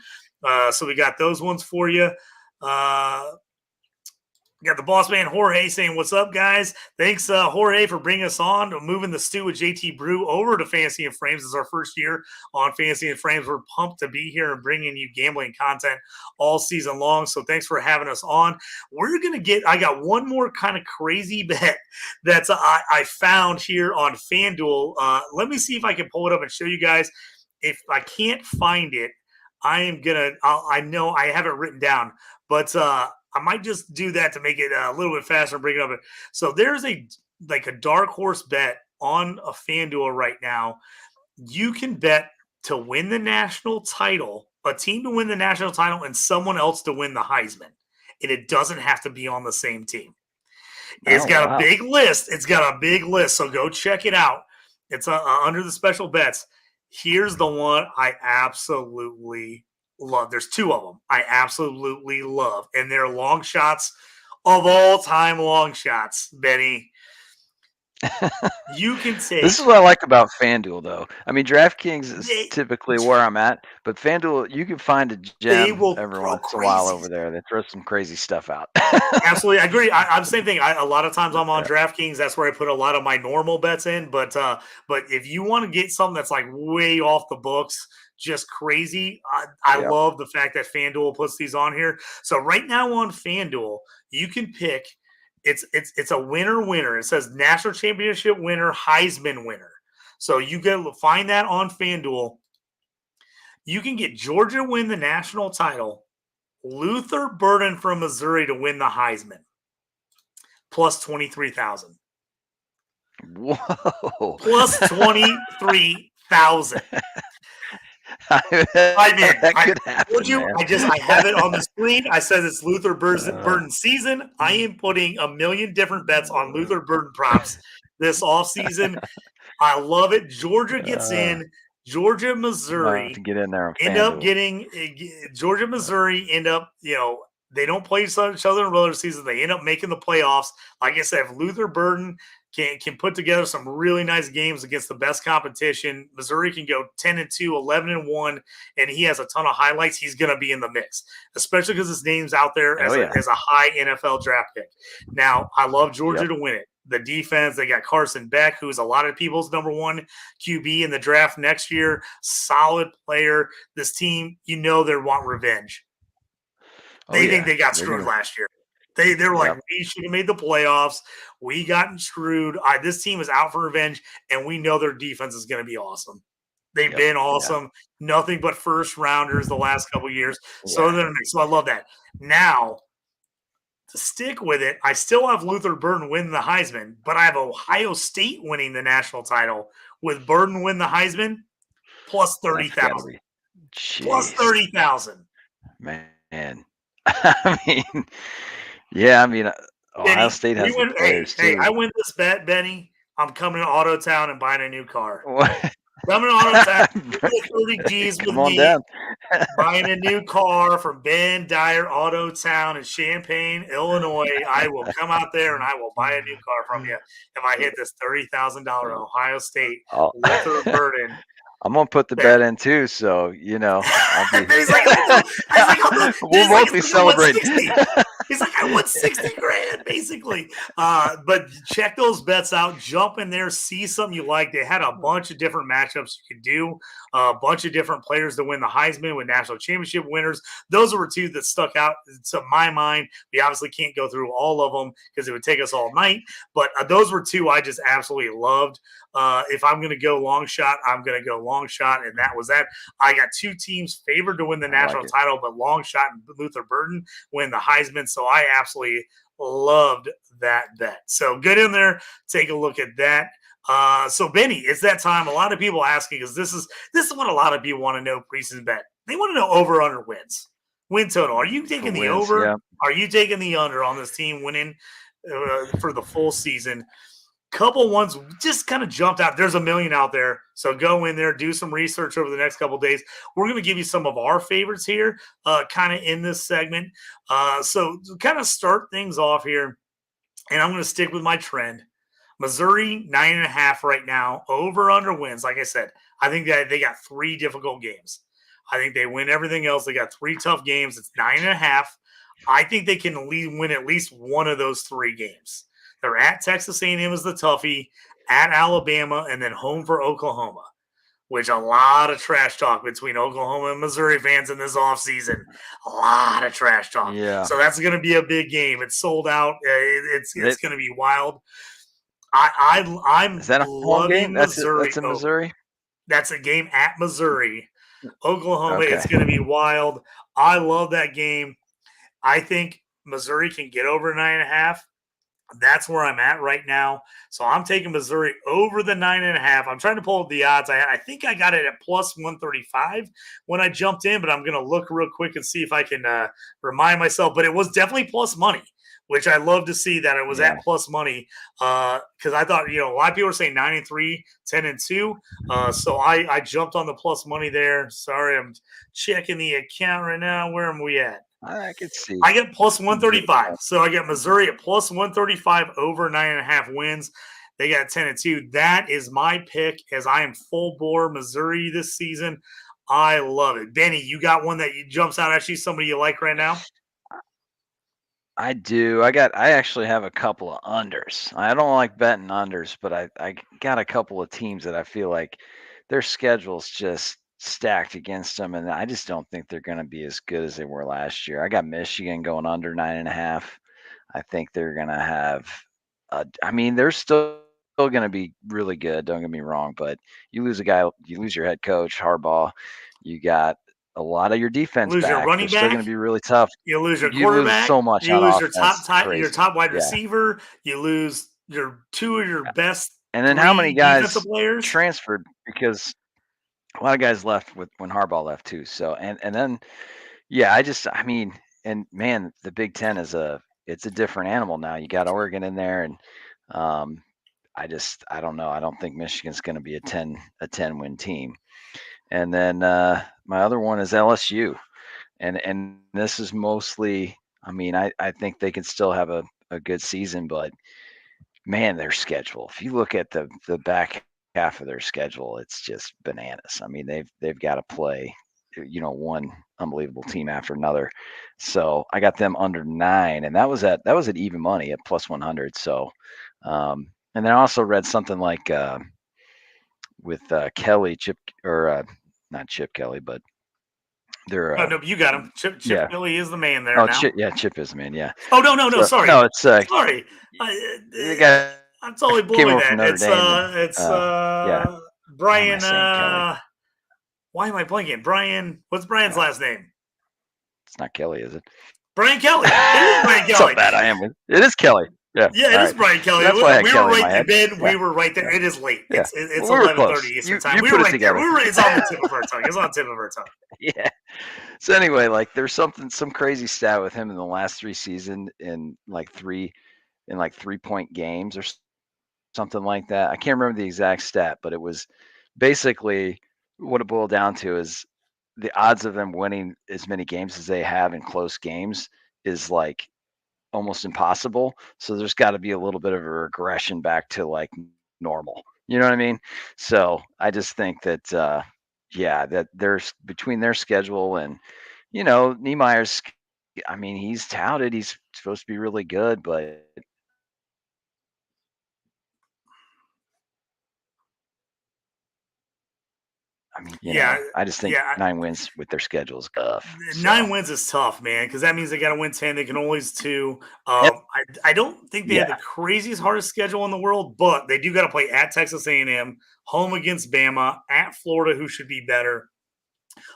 Speaker 1: So we got those ones for you. Got the boss man Jorge saying, what's up, guys? Thanks, Jorge, for bringing us on, moving the stew with JT Brew over to Fantasy and Frames. This is our first year on Fantasy and Frames. We're pumped to be here and bringing you gambling content all season long. So thanks for having us on. We're going to I got one more kind of crazy bet that's I found here on FanDuel. Let me see if I can pull it up and show you guys. If I can't find it, I know I have it written down, but I might just do that to make it a little bit faster and bring it up. So there's a dark horse bet on a FanDuel right now. You can bet to win the national title, a team to win the national title, and someone else to win the Heisman. And it doesn't have to be on the same team. It's got a big list. So go check it out. It's under the special bets. Here's the one I absolutely love. There's 2 of them I absolutely love, and they're long shots of all time long shots, Benny. You can take.
Speaker 3: This is what I like about FanDuel, though. I mean, DraftKings is typically where I'm at, but FanDuel, you can find a gem every once in a while over there that throws some crazy stuff out.
Speaker 1: Absolutely, I agree. I'm the same thing. A lot of times I'm on DraftKings. That's where I put a lot of my normal bets in. But if you want to get something that's like way off the books, just crazy, I love the fact that FanDuel puts these on here. So right now on FanDuel, you can pick. It's a winner. It says national championship winner, Heisman winner. So you can find that on FanDuel. You can get Georgia to win the national title, Luther Burden from Missouri to win the Heisman, plus 23,000.
Speaker 3: Whoa!
Speaker 1: Plus 23,000. I told you, I have it on the screen. I said it's Luther Burden season. I am putting a million different bets on Luther Burden props this offseason. I love it. Georgia gets in. Georgia, Missouri
Speaker 3: to get in there.
Speaker 1: Georgia, Missouri end up, They don't play each other in the regular season. They end up making the playoffs. Like I said, if Luther Burden can put together some really nice games against the best competition, Missouri can go 10-2, 11-1, and he has a ton of highlights. He's going to be in the mix, especially because his name's out there as a high NFL draft pick. Now, I love Georgia to win it. The defense, they got Carson Beck, who's a lot of people's #1 QB in the draft next year. Solid player. This team, they want revenge. They think they got screwed last year. They were like, we should have made the playoffs. We gotten screwed. This team is out for revenge, and we know their defense is going to be awesome. They've been awesome. Nothing but first rounders the last couple of years. So I love that. Now, to stick with it, I still have Luther Burden win the Heisman, but I have Ohio State winning the national title with Burden win the Heisman plus 30,000. Plus 30,000.
Speaker 3: Man. I mean, Ohio State has the players too.
Speaker 1: I win this bet, Benny. I'm coming to Autotown and buying a new car. Coming to Autotown, 30 G's with me. Down. Buying a new car from Ben Dyer Autotown in Champaign, Illinois. I will come out there and I will buy a new car from you if I hit this $30,000 Ohio State Luther Burden.
Speaker 3: I'm gonna put the bet in too, so I'll be.
Speaker 1: We'll
Speaker 3: both be celebrating.
Speaker 1: He's like, I won 60 grand, basically. But check those bets out. Jump in there, see something you like. They had a bunch of different matchups you could do. A bunch of different players to win the Heisman with national championship winners. Those were two that stuck out to my mind. We obviously can't go through all of them because it would take us all night. But those were two I just absolutely loved. If I'm going to go long shot, I'm going to go long shot, and that was that. I got two teams favored to win the national title, but long shot and Luther Burden win the Heisman, so I absolutely loved that bet. So get in there, take a look at that. So Benny, it's that time. A lot of people asking because this is what a lot of people want to know preseason bet. They want to know over under wins, win total. Are you taking the over? Yeah. Are you taking the under on this team winning for the full season? Couple ones just kind of jumped out. There's a million out there. So go in there, do some research over the next couple of days. We're going to give you some of our favorites here kind of in this segment. So to kind of start things off here, and I'm going to stick with my trend. Missouri, 9.5 right now. Over under wins. Like I said, I think that they got 3 difficult games. I think they win everything else. They got 3 tough games. It's 9.5. I think they can win at least one of those 3 games. They're at Texas A&M as the toughie, at Alabama, and then home for Oklahoma, which a lot of trash talk between Oklahoma and Missouri fans in this offseason. A lot of trash talk.
Speaker 3: Yeah.
Speaker 1: So that's going to be a big game. It's sold out. It's going to be wild. I'm
Speaker 3: Is that a home game?
Speaker 1: Missouri.
Speaker 3: That's in Missouri?
Speaker 1: That's a game at Missouri. Oklahoma, It's going to be wild. I love that game. I think Missouri can get over 9.5. That's where I'm at right now. So I'm taking Missouri over the 9.5. I'm trying to pull up the odds. I think I got it at plus 135 when I jumped in, but I'm going to look real quick and see if I can remind myself. But it was definitely plus money, which I love to see that it was at plus money because I thought, a lot of people were saying 9-3, 10-2. So I jumped on the plus money there. Sorry, I'm checking the account right now. Where am we at?
Speaker 3: I can see.
Speaker 1: I get plus 135. So I get Missouri at plus 135 over 9.5 wins. They got 10-2. That is my pick as I am full bore Missouri this season. I love it. Benny, you got one that jumps out at you, somebody you like right now?
Speaker 3: I do. I actually have a couple of unders. I don't like betting unders, but I got a couple of teams that I feel like their schedule's just stacked against them, and I just don't think they're going to be as good as they were last year. I got Michigan going under 9.5. I think they're going to have they're still going to be really good, don't get me wrong, but you lose your head coach, Harbaugh. You got a lot of your defense
Speaker 1: lose
Speaker 3: back.
Speaker 1: Your running
Speaker 3: they're
Speaker 1: back.
Speaker 3: Still going to be really tough.
Speaker 1: You lose your quarterback.
Speaker 3: You lose so much.
Speaker 1: You lose your
Speaker 3: your
Speaker 1: top wide receiver. You lose your 2 of your best.
Speaker 3: And then how many guys transferred because a lot of guys left when Harbaugh left too. So and then man, the Big Ten it's a different animal now. You got Oregon in there, and I don't know. I don't think Michigan's going to be a 10 win team. And then my other one is LSU, and this is mostly I mean, I think they can still have a good season, but man, their schedule. If you look at the back half of their schedule, it's just bananas. I mean, they've got to play, one unbelievable team after another. So I got them under 9, and that was at even money at plus 100. So, and then I also read something like with Kelly Chip or not Chip Kelly, but they're
Speaker 1: Oh, no, you got him. Chip
Speaker 3: yeah.
Speaker 1: Kelly is the man there
Speaker 3: Oh,
Speaker 1: now.
Speaker 3: Chip is the man. Yeah.
Speaker 1: Oh, no, sorry.
Speaker 3: No, it's
Speaker 1: Sorry.
Speaker 3: the guy
Speaker 1: I'm totally
Speaker 3: came
Speaker 1: blowing
Speaker 3: over
Speaker 1: that.
Speaker 3: from Notre Dame.
Speaker 1: It's
Speaker 3: Yeah. Why am I
Speaker 1: Brian.
Speaker 3: saying Kelly?
Speaker 1: Why am I blanking? Brian. What's Brian's last name?
Speaker 3: It's not Kelly, is it?
Speaker 1: Brian Kelly. It is Brian Kelly.
Speaker 3: So bad I am with it. Is Kelly. Yeah.
Speaker 1: Yeah, it is Brian Kelly.
Speaker 3: So that's why I had
Speaker 1: we
Speaker 3: Kelly
Speaker 1: were
Speaker 3: in my
Speaker 1: right,
Speaker 3: head.
Speaker 1: Ben.
Speaker 3: Yeah.
Speaker 1: We were right there. It is late.
Speaker 3: Yeah.
Speaker 1: It's
Speaker 3: Well, we were
Speaker 1: 11:30
Speaker 3: close.
Speaker 1: Eastern time.
Speaker 3: You
Speaker 1: We
Speaker 3: put
Speaker 1: were
Speaker 3: it
Speaker 1: right
Speaker 3: together.
Speaker 1: there. It's on the tip of our tongue. It's on the tip of our tongue.
Speaker 3: Yeah. So anyway, like there's some crazy stat with him in the last 3 seasons in like 3-point games or something like that. I can't remember the exact stat, but it was basically what it boiled down to is the odds of them winning as many games as they have in close games is like almost impossible. So there's got to be a little bit of a regression back to like normal. You know what I mean? So I just think that that there's between their schedule and Niemeyer's. I mean, he's touted. He's supposed to be really good, but I mean, I just think 9 wins with their schedule is tough.
Speaker 1: 9 wins is tough, man, because that means they got to win 10. They can always 2. I don't think they have the craziest hardest schedule in the world, but they do got to play at Texas A&M, home against Bama, at Florida, who should be better,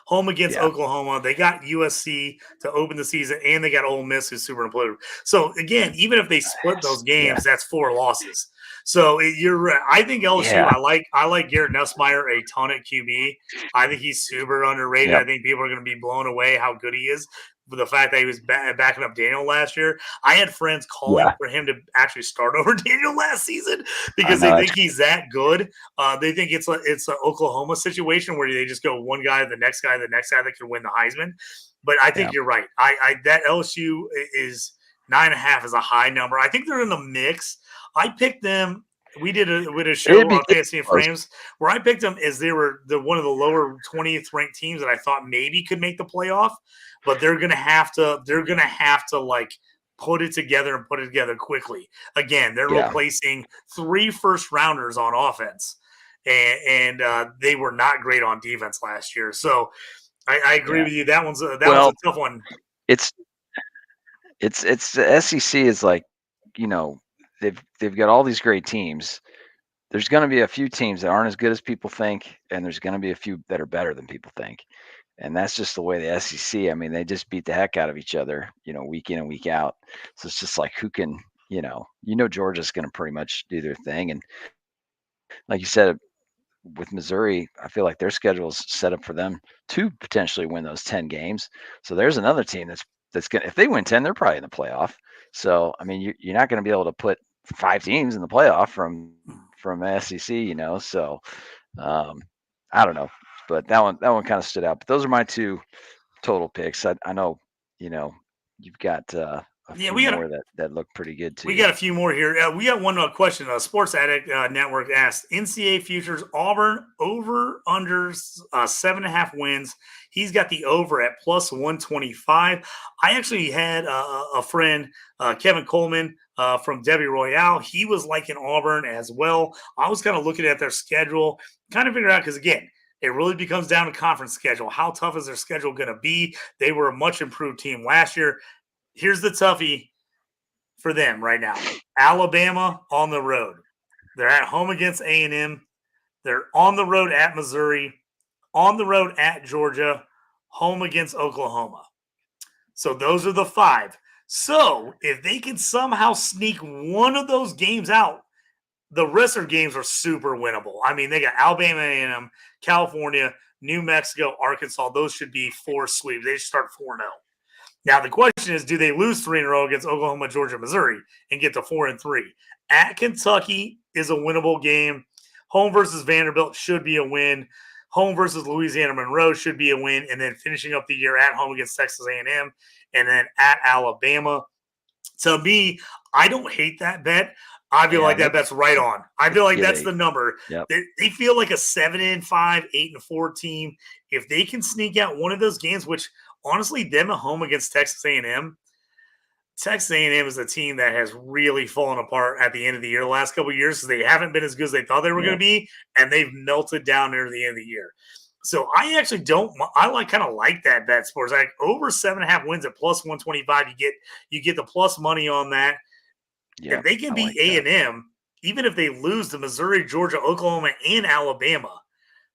Speaker 1: home against Oklahoma. They got USC to open the season, and they got Ole Miss, who's super improved. So again, even if they split those games, that's 4 losses. So you're right. I think LSU. I like Garrett Nussmeier a ton at QB. I think he's super underrated. I think people are going to be blown away how good he is for the fact that he was backing up Daniel last year. I had friends calling for him to actually start over Daniel last season because they think he's that good. They think it's an Oklahoma situation where they just go one guy, the next guy that can win the Heisman. But I think you're right. I that LSU is 9.5 is a high number. I think they're in the mix. I picked them. We did a show on Fantasy and Frames where I picked them as they were one of the lower 20th ranked teams that I thought maybe could make the playoff, but they're gonna have to like put it together quickly. Again, they're replacing 3 first rounders on offense, and they were not great on defense last year. So I agree with you. That one's a tough one.
Speaker 3: It's the SEC is like, they've got all these great teams. There's going to be a few teams that aren't as good as people think, and there's going to be a few that are better than people think. And that's just the way the SEC. I mean, they just beat the heck out of each other, week in and week out. So it's just like who can, Georgia's going to pretty much do their thing. And like you said, with Missouri, I feel like their schedule is set up for them to potentially win those 10 games. So there's another team that's going to, if they win 10, they're probably in the playoff. So, I mean, you're not going to be able to put 5 teams in the playoff from SEC, So, I don't know, but that one kind of stood out. But those are my 2 total picks. I know, you've got a few more that look pretty good too.
Speaker 1: We got a few more here. We got one question. Sports Addict Network asked NCAA futures Auburn over under 7.5 wins. He's got the over at plus 125. I actually had a friend, Kevin Coleman from Debbie Royale. He was liking Auburn as well. I was kind of looking at their schedule, kind of figure out, because again, it really becomes down to conference schedule. How tough is their schedule going to be? They were a much improved team last year. Here's the toughie for them right now. Alabama on the road. They're at home against A&M. They're on the road at Missouri, on the road at Georgia, home against Oklahoma. So those are the 5. So if they can somehow sneak one of those games out, the rest of their games are super winnable. I mean, they got Alabama, A&M, California, New Mexico, Arkansas. Those should be 4 sweeps. They should start 4-0. Now, the question is, do they lose 3 in a row against Oklahoma, Georgia, Missouri and get to 4-3? At Kentucky is a winnable game. Home versus Vanderbilt should be a win. home versus Louisiana Monroe should be a win, and then finishing up the year at home against Texas A&M, and then at Alabama. To me, I don't hate that bet. I feel like that bet's right on. I feel like that's the number.
Speaker 3: Yep.
Speaker 1: They feel like a 7-5, 8-4 team. If they can sneak out one of those games, which honestly, them at home against Texas A&M, Texas A&M is a team that has really fallen apart at the end of the year the last couple of years because they haven't been as good as they thought they were going to be, and they've melted down near the end of the year. So I actually kind of like that bet, Sports. Like over 7.5 wins at plus 125, you get the plus money on that.
Speaker 3: Yeah,
Speaker 1: if they can beat A&M, even if they lose to Missouri, Georgia, Oklahoma, and Alabama,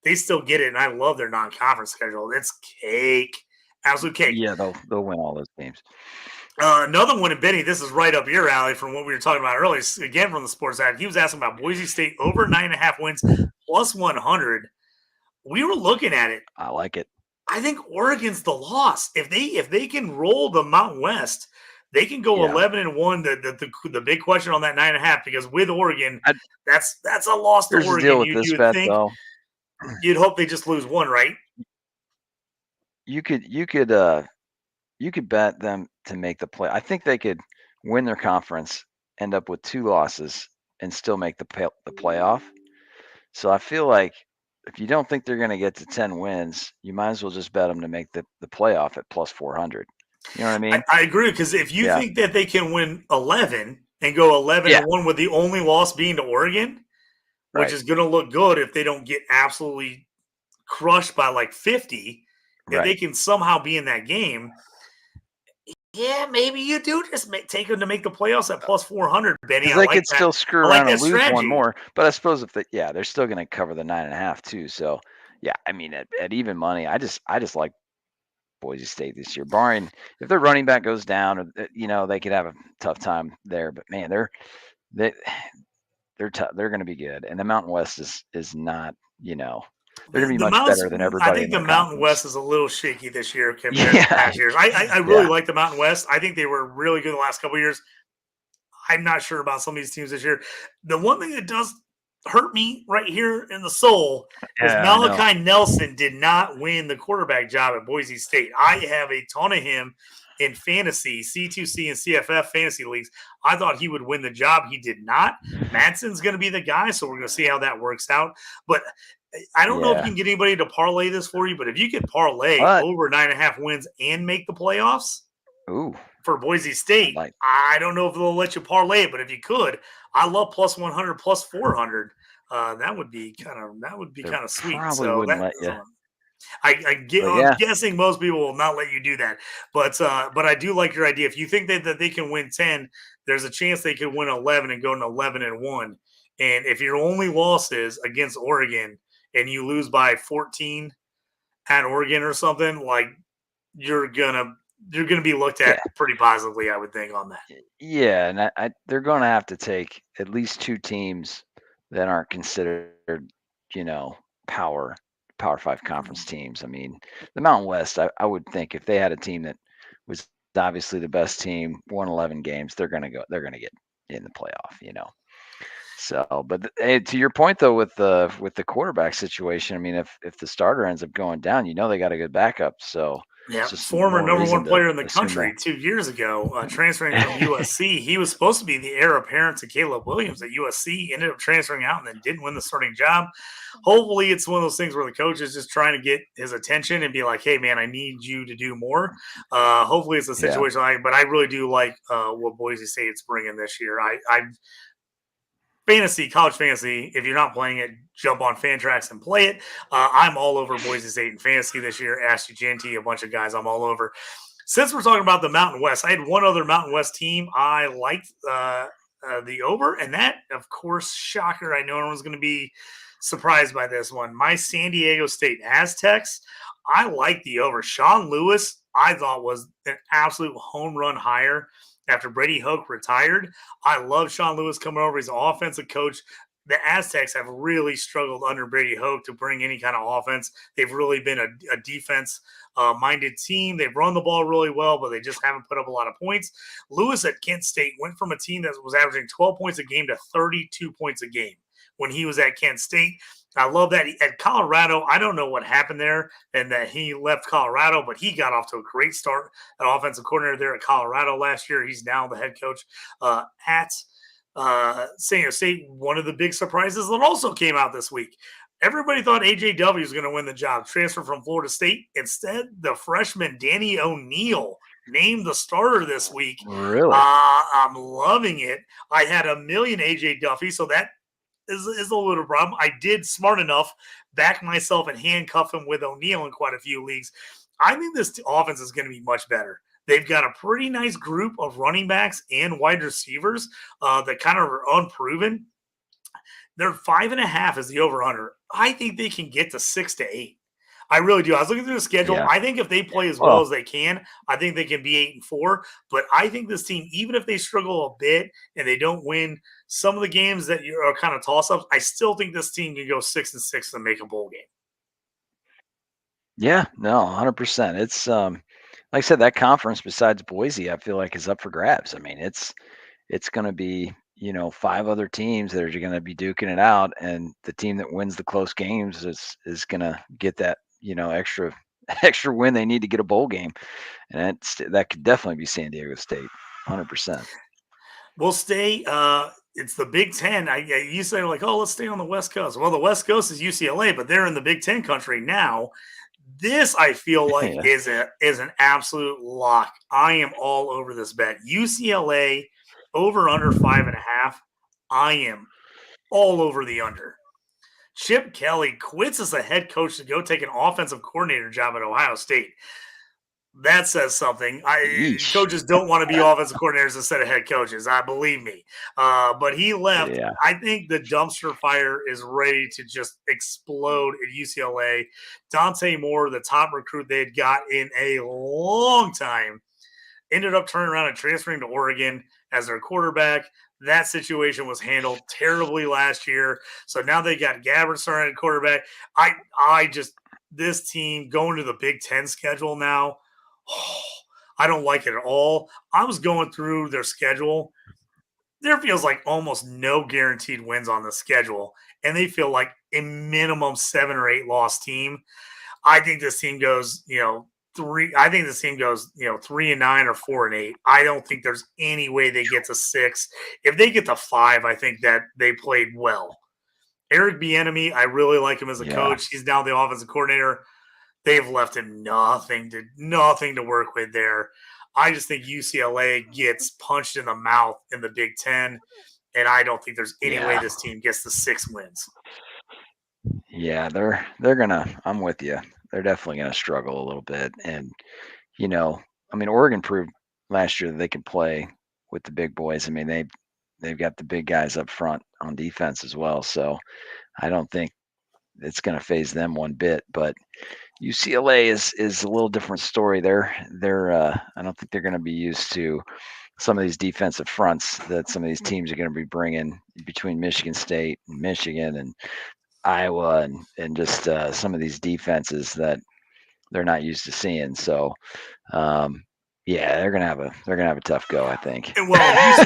Speaker 1: they still get it. And I love their non-conference schedule. It's cake, absolute cake.
Speaker 3: Yeah, they'll win all those games.
Speaker 1: Another one, and Benny, this is right up your alley from what we were talking about earlier. Again, from the Sports Act, he was asking about Boise State over 9.5 wins plus 100. We were looking at it.
Speaker 3: I like it.
Speaker 1: I think Oregon's the loss. If they can roll the Mountain West, they can go 11-1. The big question on that 9.5, because with Oregon, that's a loss to Oregon.
Speaker 3: Deal with this bet, though.
Speaker 1: You'd hope they just lose one, right?
Speaker 3: You could bet them to make the play. I think they could win their conference, end up with 2 losses, and still make the playoff. So I feel like if you don't think they're going to get to 10 wins, you might as well just bet them to make the playoff at plus 400. You know what I mean?
Speaker 1: I agree, because if you think that they can win 11 and go 11-1 with the only loss being to Oregon, which is going to look good if they don't get absolutely crushed by like 50, if they can somehow be in that game, maybe you do just take them to make the playoffs at plus 400, Benny.
Speaker 3: They could still screw around and lose
Speaker 1: strategy.
Speaker 3: One more. But I suppose if they're still going to cover the 9.5 too. So I mean, at even money, I just like Boise State this year, barring if their running back goes down, or they could have a tough time there. But man, they're going to be good, and the Mountain West is not, they're going to be much better than everybody.
Speaker 1: I think the Mountain West is a little shaky this year compared to past years. I really like the Mountain West. I think they were really good the last couple of years. I'm not sure about some of these teams this year. The one thing that does hurt me right here in the soul is Malachi Nelson did not win the quarterback job at Boise State. I have a ton of him in fantasy, C2C and CFF fantasy leagues. I thought he would win the job. He did not. Madsen's going to be the guy, so we're going to see how that works out. But I don't know if you can get anybody to parlay this for you, but if you could parlay over 9.5 wins and make the playoffs for Boise State, I don't know if they'll let you parlay it, but if you could, I love plus 100, plus 400. That would be kind of sweet.
Speaker 3: So wouldn't let you.
Speaker 1: I'm guessing most people will not let you do that, but I do like your idea. If you think that they can win 10, there's a chance they could win 11 and go to 11-1. And if your only loss is against Oregon and you lose by 14 at Oregon or something, like you're gonna be looked at pretty positively, I would think, on that.
Speaker 3: Yeah, and they're going to have to take at least 2 teams that aren't considered, Power 5 conference teams. I mean, the Mountain West, I would think if they had a team that was obviously the best team, won 11 games, they're going to get in the playoff, So, but to your point though, with the quarterback situation, I mean, if the starter ends up going down, they got a good backup. So
Speaker 1: former number 1 player in the country 2 years ago, transferring from USC. He was supposed to be the heir apparent to Caleb Williams at USC. Ended up transferring out and then didn't win the starting job. Hopefully, it's one of those things where the coach is just trying to get his attention and be like, "Hey, man, I need you to do more." Hopefully, it's a situation but I really do like what Boise State's bringing this year. College fantasy, if you're not playing it, jump on Fantrax and play it. I'm all over Boise State in fantasy this year. Ashley Genty, a bunch of guys I'm all over. Since we're talking about the Mountain West, I had one other Mountain West team I liked the over, and that, of course, shocker. I know everyone's going to be surprised by this one. My San Diego State Aztecs, I like the over. Sean Lewis, I thought was an absolute home run hire after Brady Hoke retired. I love Sean Lewis coming over. He's an offensive coach. The Aztecs have really struggled under Brady Hoke to bring any kind of offense. They've really been a defense-minded team. They've run the ball really well, but they just haven't put up a lot of points. Lewis at Kent State went from a team that was averaging 12 points a game to 32 points a game when he was at Kent State. I love that. At Colorado, I don't know what happened there and that he left Colorado, but he got off to a great start at offensive coordinator there at Colorado last year. He's now the head coach at San Diego State. One of the big surprises that also came out this week. Everybody thought AJW was going to win the job, transfer from Florida State. Instead, the freshman Danny O'Neal named the starter this week.
Speaker 3: Really?
Speaker 1: I'm loving it. I had a million AJ Duffy, so that is a little problem. I did smart enough back myself and handcuff him with O'Neal in quite a few leagues. I think this offense is going to be much better. They've got a pretty nice group of running backs and wide receivers that kind of are unproven. They're 5.5 is the over-under. I think they can get to 6 to 8. I really do. I was looking through the schedule. Yeah. I think if they play as well as they can, I think they can be 8-4. But I think this team, even if they struggle a bit and they don't win some of the games that are kind of toss-ups, I still think this team can go 6-6 and make a bowl game.
Speaker 3: Yeah, no, 100%. It's like I said, that conference besides Boise, I feel like is up for grabs. I mean, it's going to be 5 other teams that are going to be duking it out, and the team that wins the close games is going to get that extra win they need to get a bowl game, and that could definitely be San Diego State, 100%.
Speaker 1: We'll stay. It's the Big Ten. You say like, oh, let's stay on the West Coast. Well, the West Coast is UCLA, but they're in the Big Ten country now. This, I feel like, is an absolute lock. I am all over this bet. UCLA over under 5.5. I am all over the under. Chip Kelly quits as a head coach to go take an offensive coordinator job at Ohio State. That says something. Coaches don't want to be offensive coordinators instead of head coaches. Believe me. But he left. Yeah. I think the dumpster fire is ready to just explode at UCLA. Dante Moore, the top recruit they had got in a long time, ended up turning around and transferring to Oregon as their quarterback. That situation was handled terribly last year. So now they got Gabbard starting at quarterback. This team going to the Big Ten schedule now, I don't like it at all. I was going through their schedule. There feels like almost no guaranteed wins on the schedule, and they feel like a minimum 7 or 8 loss team. I think this team goes, 3. I think this team goes, 3-9 or 4-8. I don't think there's any way they get to 6. If they get to 5, I think that they played well. Eric Bieniemy, I really like him as a coach. He's now the offensive coordinator. They've left him nothing to work with there. I just think UCLA gets punched in the mouth in the Big Ten, and I don't think there's any way this team gets to 6 wins.
Speaker 3: Yeah, they're gonna. I'm with you. They're definitely gonna struggle a little bit, and Oregon proved last year that they can play with the big boys. I mean, they've got the big guys up front on defense as well. So I don't think it's going to phase them one bit, but UCLA is a little different story. They're I don't think they're going to be used to some of these defensive fronts that some of these teams are going to be bringing between Michigan State and Michigan and Iowa and just some of these defenses that they're not used to seeing. So they're gonna have a tough go, I think.
Speaker 1: Well,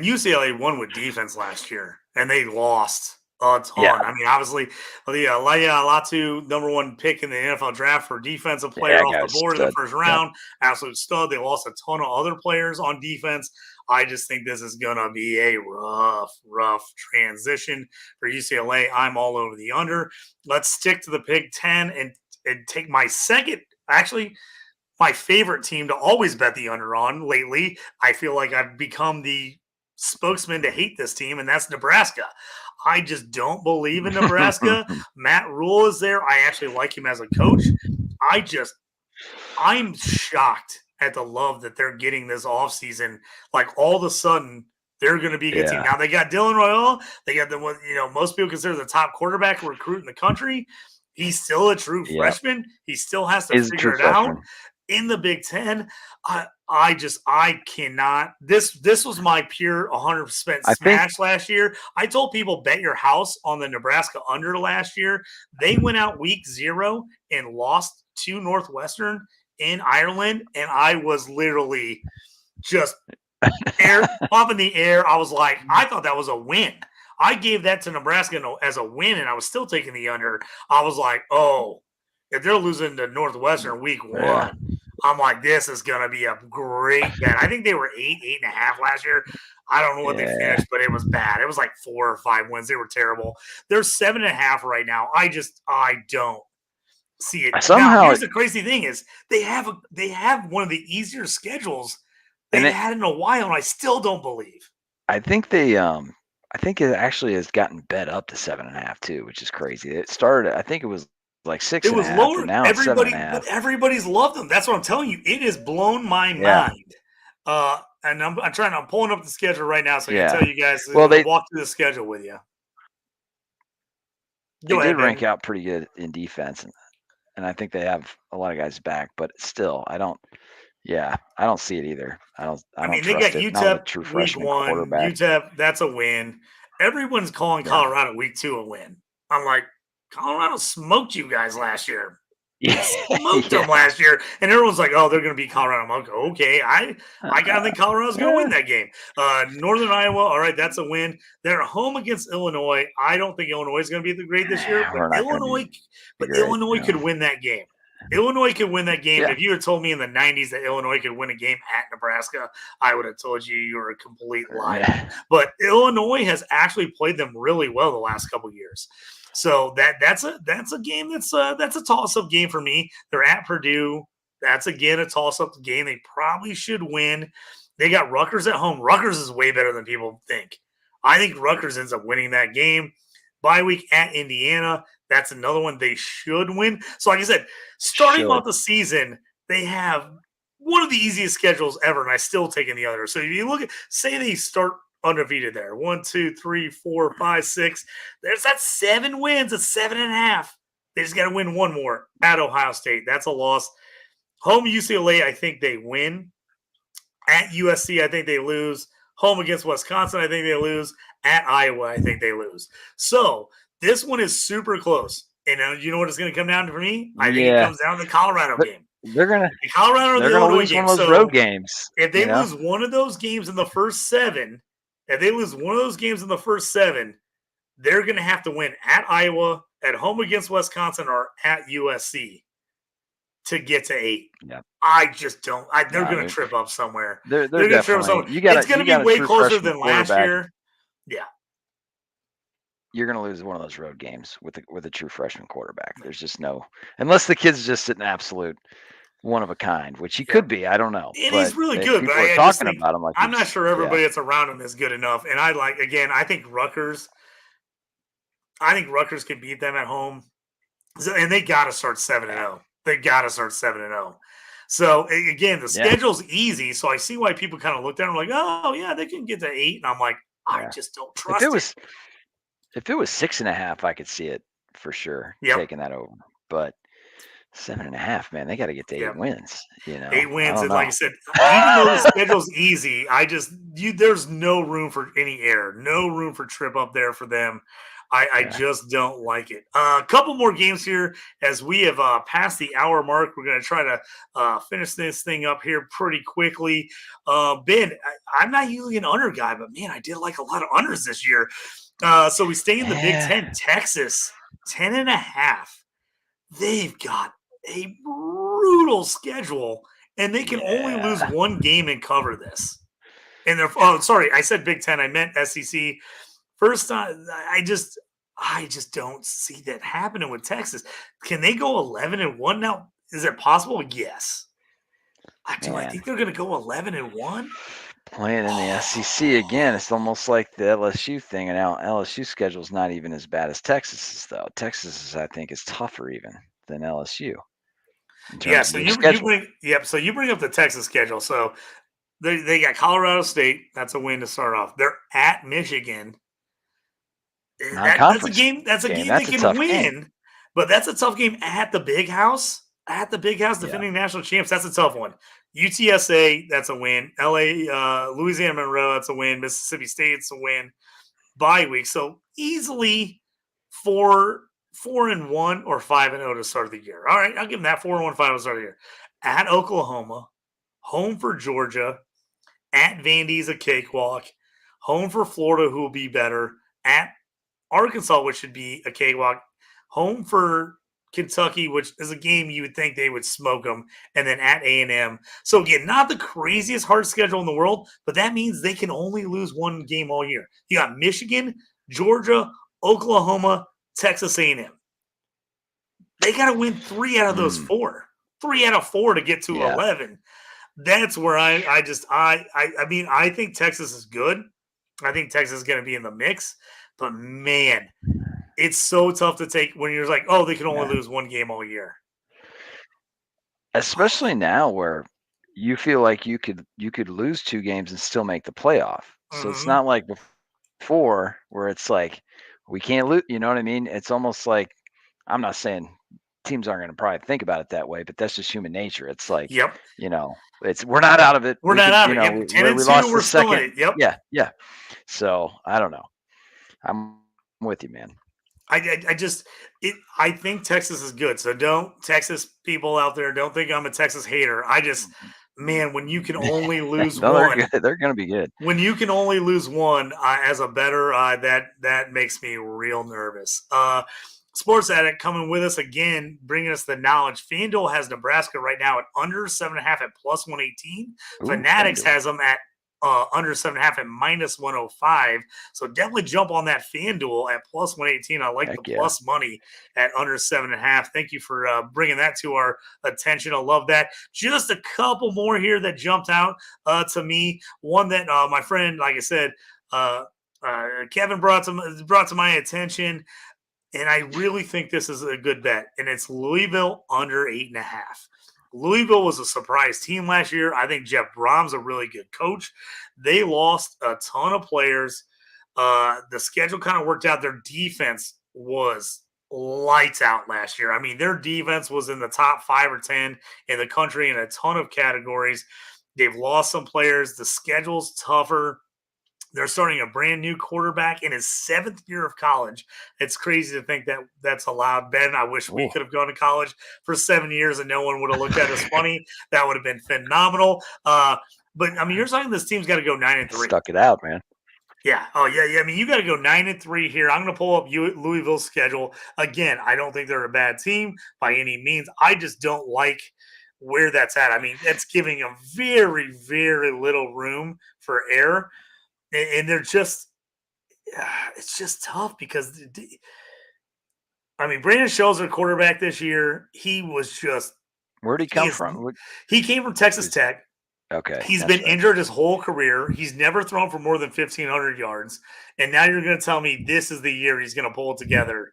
Speaker 1: UCLA won with defense last year, and they lost a ton. Yeah. I mean, obviously, Latu, number 1 pick in the NFL draft for defensive player off the board in the first round, absolute stud. They lost a ton of other players on defense. I just think this is going to be a rough transition for UCLA. I'm all over the under. Let's stick to the Big Ten and take my second, actually, my favorite team to always bet the under on lately. I feel like I've become the spokesman to hate this team, and that's Nebraska. I just don't believe in Nebraska. Matt Rule is there. I actually like him as a coach. I'm shocked at the love that they're getting this offseason. Like, all of a sudden, they're going to be a good team. Now, they got Dylan Royale. They got most people consider the top quarterback recruit in the country. He's still a true freshman. He still has to figure it out. In the Big Ten, I cannot. This was my pure 100% smash last year. I told people bet your house on the Nebraska under last year. They went out week 0 and lost to Northwestern in Ireland, and I was literally just up in the air. I was like, I thought that was a win. I gave that to Nebraska as a win, and I was still taking the under. I was like, oh, if they're losing to Northwestern week 1, I'm like, this is going to be a great bet. I think they were 8.5 last year. I don't know what they finished, but it was bad. It was like 4 or 5 wins. They were terrible. They're 7.5 right now. I don't see it.
Speaker 3: Somehow,
Speaker 1: now, here's the crazy thing is they have one of the easier schedules they've had in a while, and I still don't believe.
Speaker 3: I think it actually has gotten bet up to 7.5 too, which is crazy. It started, I think it was like 6.5. It was lower. And now it's 7.5.
Speaker 1: But everybody's loved them. That's what I'm telling you. It has blown my mind. And I'm pulling up the schedule right now so I can tell you guys. Well, they walk through the schedule with you.
Speaker 3: They did rank out pretty good in defense, and I think they have a lot of guys back. But still, I don't see it either. I mean,
Speaker 1: they got UTEP week 1. UTEP, that's a win. Everyone's calling Colorado week 2 a win. I'm like, Colorado smoked you guys last year. Smoked them last year, and everyone's like, "Oh, they're going to beat Colorado." I'm like, "Okay, I gotta think Colorado's going to win that game." Northern Iowa, all right, that's a win. They're home against Illinois. I don't think Illinois is going to be great this year, but Illinois could win that game. Illinois could win that game. If you had told me in the 90s that Illinois could win a game at Nebraska, I would have told you were a complete liar. But Illinois has actually played them really well the last couple of years. So that's a game that's a toss-up game for me. They're at Purdue. That's again a toss-up game. They probably should win. They got Rutgers at home. Rutgers is way better than people think. I think Rutgers ends up winning that game. Bye week at Indiana. That's another one they should win. So like I said, starting off the season, they have one of the easiest schedules ever, and I still taking the other. So if you look at, say they start undefeated there. 1, 2, 3, 4, 5, 6. There's that 7 wins at 7.5. They just got to win one more at Ohio State. That's a loss. Home UCLA, I think they win. At USC, I think they lose. Home against Wisconsin, I think they lose. At Iowa, I think they lose. So this one is super close. And you know what it's going to come down to for me? I think it comes down to the Colorado game.
Speaker 3: They're gonna
Speaker 1: lose
Speaker 3: one of those road games.
Speaker 1: If they lose one of those games in the first 7, they're going to have to win at Iowa, at home against Wisconsin, or at USC to get to 8.
Speaker 3: Yeah.
Speaker 1: I just don't. They're going to trip up somewhere.
Speaker 3: They're going to trip up somewhere.
Speaker 1: It's going to be way closer than last year. Yeah.
Speaker 3: You're going to lose one of those road games with a true freshman quarterback. There's just no, unless the kid's just an absolute one of a kind, which he could be. I don't know.
Speaker 1: He's really good, but I'm not sure everybody that's around him is good enough. And I think Rutgers can beat them at home. And they got to start 7-0. So again, the schedule's easy. So I see why people kind of look down and like, oh yeah, they can get to 8. And I'm like, I just don't trust it.
Speaker 3: If it was 6.5, I could see it for sure taking that over. But 7.5, man, they got to get to 8 wins.
Speaker 1: 8 wins, and like I said, even though the schedule's easy, there's no room for any error, no room for trip up there for them. I just don't like it. A couple more games here as we have passed the hour mark. We're going to try to finish this thing up here pretty quickly. Ben, I'm not usually an under guy, but man, I did like a lot of unders this year. So we stay in the Big Ten. Texas, 10.5. They've got a brutal schedule, and they can only lose one game and cover this. And sorry, I said Big Ten. I meant SEC. First time, I just don't see that happening with Texas. Can they go 11-1 now? Is it possible? Yes. I think they're going to go 11-1.
Speaker 3: Playing in the SEC again, it's almost like the LSU thing, and now LSU schedule is not even as bad as Texas's, though. Texas, I think, is tougher even than LSU.
Speaker 1: Yeah, so you bring up the Texas schedule. So they got Colorado State. That's a win to start off. They're at Michigan. That's a game they can win, but that's a tough game at the Big House. At the Big House, defending national champs, that's a tough one. UTSA, that's a win. Louisiana Monroe, that's a win. Mississippi State, it's a win. Bye week, so easily 4-1 or 5-0 to start the year. All right, I'll give them that 4-1, 5 to start the year. At Oklahoma, home for Georgia. At Vandy's a cakewalk. Home for Florida, who will be better. at Arkansas, which should be a cakewalk, home for Kentucky, which is a game you would think they would smoke them, and then at A&M. So again, not the craziest hard schedule in the world, but that means they can only lose one game all year. You got Michigan, Georgia, Oklahoma, Texas A&M. They got to win 3 out of those 4. 3 out of 4 to get to 11. That's where I mean, I think Texas is good. I think Texas is going to be in the mix, but man, it's so tough to take when you're like, oh, they can only lose one game all year.
Speaker 3: Especially now where you feel like you could lose 2 games and still make the playoff. So it's not like before where it's like we can't lose. You know what I mean? It's almost like, I'm not saying teams aren't going to probably think about it that way, but that's just human nature. It's like, you know, we're not out of it.
Speaker 1: We're not out of it. 10-2, we're still in it. Yep.
Speaker 3: Yeah. So I don't know. I'm with you, man.
Speaker 1: I think Texas is good. So don't, Texas people out there, don't think I'm a Texas hater. Man, when you can only lose one,
Speaker 3: they're going to be good.
Speaker 1: When you can only lose one as a better, that makes me real nervous. Sports Addict coming with us again, bringing us the knowledge. FanDuel has Nebraska right now at under 7.5 at plus 118. Fanatics has them at under 7.5 at minus 105. So definitely jump on that FanDuel at plus 118. I like the plus money at under 7.5. Thank you for bringing that to our attention. I love that. Just a couple more here that jumped out to me. One that my friend, like I said, Kevin brought to my attention. And I really think this is a good bet. And it's Louisville under 8.5. Louisville was a surprise team last year. I think Jeff Brom's a really good coach. They lost a ton of players. The schedule kind of worked out. Their defense was lights out last year. I mean, their defense was in the top 5 or 10 in the country in a ton of categories. They've lost some players. The schedule's tougher. They're starting a brand new quarterback in his 7th year of college. It's crazy to think that that's allowed. Ben, I wish we could have gone to college for 7 years and no one would have looked at us funny. That would have been phenomenal. But I mean, you're saying this team's got to go 9-3.
Speaker 3: Stuck it out, man.
Speaker 1: Yeah. Oh, yeah. I mean, you got to go 9-3 here. I'm going to pull up Louisville's schedule. Again, I don't think they're a bad team by any means. I just don't like where that's at. I mean, that's giving them very, very little room for error. And they're just, it's just tough because, I mean, Brandon Shell's their quarterback this year. He was just.
Speaker 3: Where'd he come from?
Speaker 1: He came from Texas Tech.
Speaker 3: Okay.
Speaker 1: He's been injured his whole career. He's never thrown for more than 1,500 yards. And now you're going to tell me this is the year he's going to pull it together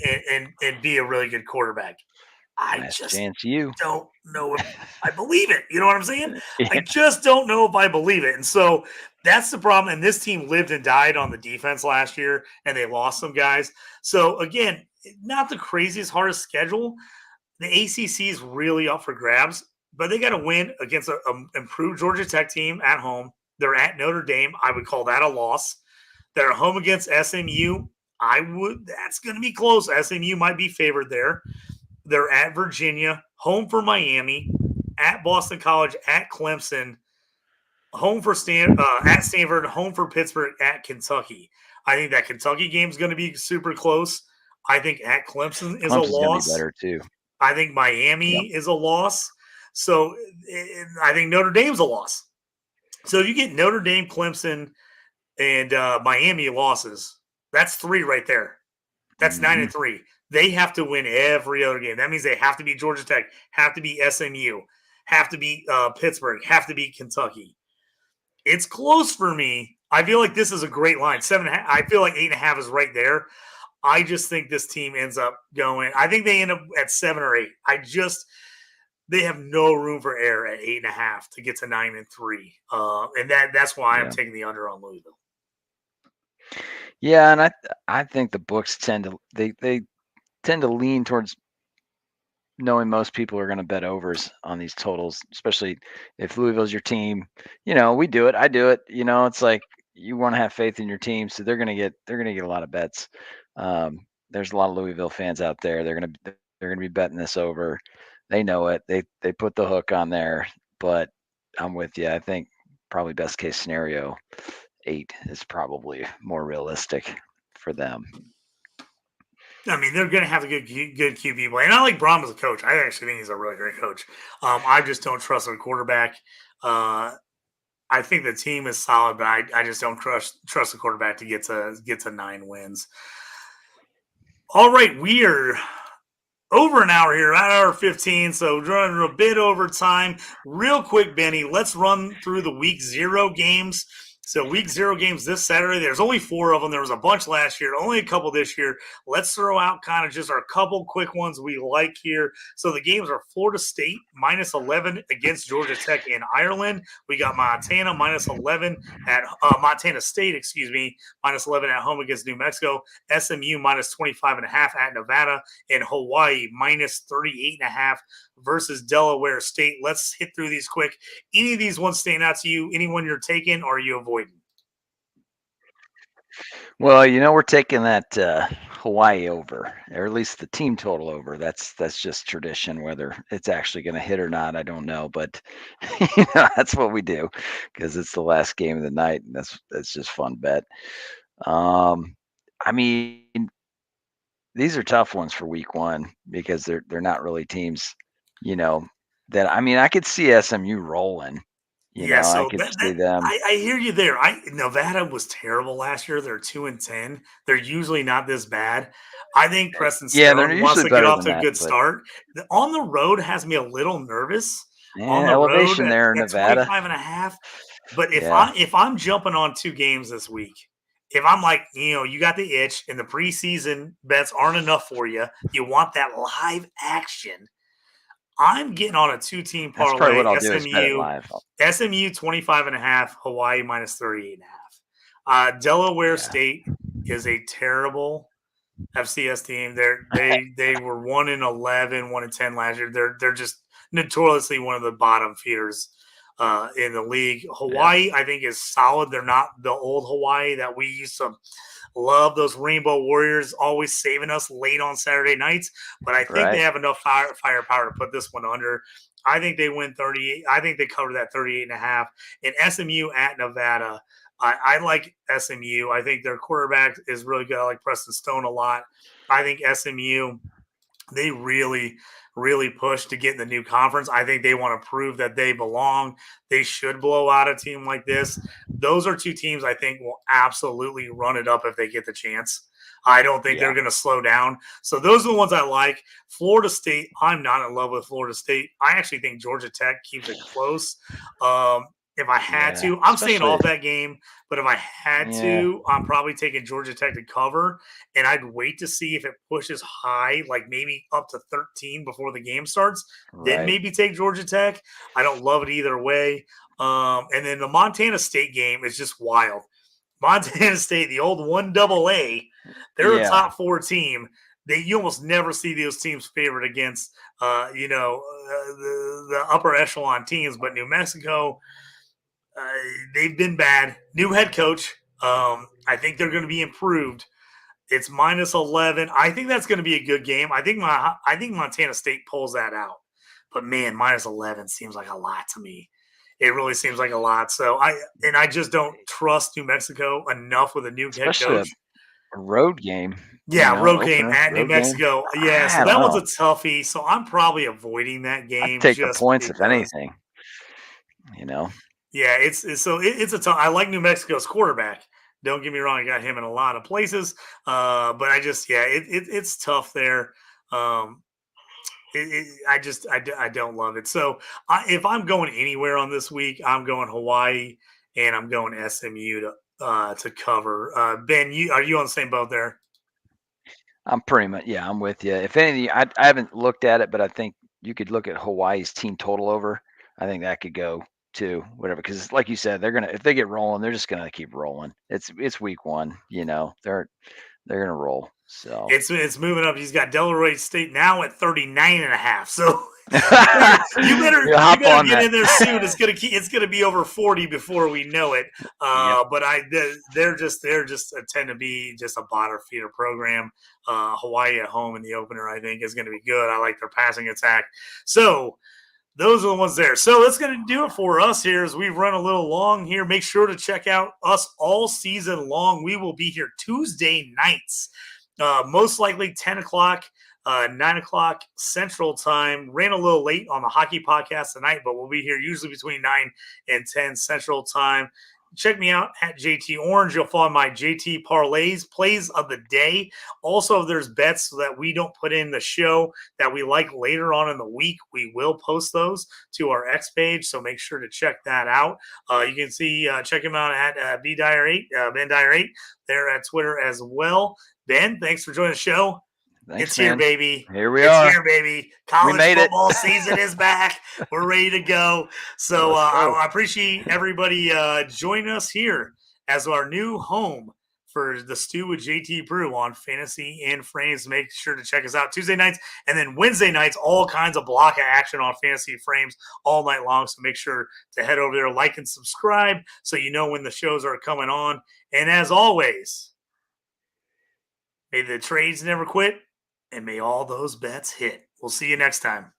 Speaker 1: and be a really good quarterback. I just don't know if I believe it. You know what I'm saying? Yeah. I just don't know if I believe it. And so that's the problem. And this team lived and died on the defense last year, and they lost some guys. So, again, not the craziest, hardest schedule. The ACC is really up for grabs, but they got to win against an improved Georgia Tech team at home. They're at Notre Dame. I would call that a loss. They're home against SMU. That's going to be close. SMU might be favored there. They're at Virginia, home for Miami, at Boston College, at Clemson, home for at Stanford, home for Pittsburgh, at Kentucky. I think that Kentucky game is going to be super close. I think at Clemson is a loss.
Speaker 3: Going to be better too.
Speaker 1: I think Miami is a loss. So I think Notre Dame's a loss. So if you get Notre Dame, Clemson, and Miami losses, that's 3 right there. That's 9-3. They have to win every other game. That means they have to beat Georgia Tech, have to beat SMU, have to beat Pittsburgh, have to beat Kentucky. It's close for me. I feel like this is a great line. 7.5. I feel like 8.5 is right there. I just think this team ends up going. I think they end up at 7 or 8. They have no room for error at 8.5 to get to 9-3. And that's why I'm taking the under on Louisville.
Speaker 3: Yeah, and I think the books tend to they tend to lean towards knowing most people are going to bet overs on these totals, especially if Louisville's your team. You know, we do it. I do it. You know, it's like you want to have faith in your team, so they're going to get a lot of bets. There's a lot of Louisville fans out there. They're going to be betting this over. They know it. They put the hook on there. But I'm with you. I think probably best case scenario 8 is probably more realistic for them.
Speaker 1: I mean, they're going to have a good QB play. And I like Braum as a coach. I actually think he's a really great coach. I just don't trust a quarterback. I think the team is solid, but I just don't trust the quarterback to get to 9 wins. All right, we are over an hour here, about hour 15, so running a bit over time. Real quick, Benny, let's run through the week 0 games. So week 0 games this Saturday. There's only 4 of them. There was a bunch last year, only a couple this year. Let's throw out kind of just our couple quick ones we like here. So the games are Florida State -11 against Georgia Tech in Ireland. We got Montana -11 at Montana State, -11 at home against New Mexico. SMU -25.5 at Nevada, and Hawaii -38.5 versus Delaware State. Let's hit through these quick. Any of these ones stand out to you? Anyone you're taking, or are you avoiding?
Speaker 3: Well, we're taking that Hawaii over, or at least the team total over. That's just tradition. Whether it's actually going to hit or not, I don't know. But that's what we do because it's the last game of the night, and that's just fun bet. I mean, these are tough ones for week 1 because they're not really teams, that I could see SMU rolling. I could see them.
Speaker 1: I hear you there. Nevada was terrible last year. They're 2-10. They're usually not this bad. I think Preston Stone wants to get off to a good start. On the road has me a little nervous. On the
Speaker 3: elevation
Speaker 1: road
Speaker 3: there, Nevada
Speaker 1: 25.5. But if I'm jumping on 2 games this week, if I'm like, you got the itch and the preseason bets aren't enough for you, you want that live action. I'm getting on a 2-team parlay.
Speaker 3: That's probably what I'll do is bet it live.
Speaker 1: SMU 25.5, Hawaii -38.5. Delaware State is a terrible FCS team. They were 1-11, 1-10 last year. They're just notoriously one of the bottom feeders in the league. Hawaii, I think, is solid. They're not the old Hawaii that we used to love. Those Rainbow Warriors always saving us late on Saturday nights, but I think they have enough firepower to put this one under. I think they win 38. I think they cover that 38.5. And SMU at Nevada, I like SMU. I think their quarterback is really good. I like Preston Stone a lot. I think SMU, they really push to get in the new conference. I think they want to prove that they belong. They should blow out a team like this. Those are 2 teams I think will absolutely run it up if they get the chance. I don't think they're going to slow down. So those are the ones I like. Florida State, I'm not in love with Florida State. I actually think Georgia Tech keeps it close. If I had to, I'm staying off that game. But if I had to, I'm probably taking Georgia Tech to cover. And I'd wait to see if it pushes high, like maybe up to 13 before the game starts. Then maybe take Georgia Tech. I don't love it either way. And then the Montana State game is just wild. Montana State, the old 1AA, they're a top 4 team. You almost never see those teams favored against, the upper echelon teams. But New Mexico, they've been bad. New head coach. I think they're going to be improved. It's -11. I think that's going to be a good game. I think Montana State pulls that out. But man, -11 seems like a lot to me. It really seems like a lot. So I just don't trust New Mexico enough with a new head coach.
Speaker 3: A road game.
Speaker 1: Road game at New Mexico. Game. Yeah, so that one's a toughie. So I'm probably avoiding that game.
Speaker 3: I'd take the points if anything.
Speaker 1: Yeah, it's a tough. I like New Mexico's quarterback. Don't get me wrong, I got him in a lot of places. But I just it's tough there. I don't love it. So if I'm going anywhere on this week, I'm going Hawaii and I'm going SMU to cover. Ben, are you on the same boat there?
Speaker 3: I'm pretty much I'm with you. If anything, I haven't looked at it, but I think you could look at Hawaii's team total over. I think that could go to whatever, because like you said, if they get rolling, they're just gonna keep rolling. It's week 1, they're gonna roll. So
Speaker 1: it's moving up. He's got Delaware State now at 39.5. So you better get in there soon. It's gonna be over 40 before we know it. But they're just tend to be just a bottom feeder program. Hawaii at home in the opener, I think, is going to be good. I like their passing attack. So Those are the ones there. So that's going to do it for us here as we've run a little long here. Make sure to check out us all season long. We will be here Tuesday nights, most likely 10 o'clock, 9 o'clock Central Time. Ran a little late on the hockey podcast tonight, but we'll be here usually between 9 and 10 Central Time. Check me out at JT Orange. You'll find my JT Parlays, plays of the day. Also, if there's bets that we don't put in the show that we like later on in the week, we will post those to our X page. So make sure to check that out. You can see, check him out at Ben Dyer 8 there at Twitter as well. Ben, thanks for joining the show.
Speaker 3: Thanks,
Speaker 1: it's
Speaker 3: man.
Speaker 1: here, baby.
Speaker 3: Here we are.
Speaker 1: It's here, baby. College football season is back. We're ready to go. So I appreciate everybody joining us here as our new home for the Stew with JT Brew on Fantasy and Frames. Make sure to check us out Tuesday nights and then Wednesday nights, all kinds of block of action on Fantasy Frames all night long. So make sure to head over there, like and subscribe so you know when the shows are coming on. And as always, may the trades never quit. And may all those bets hit. We'll see you next time.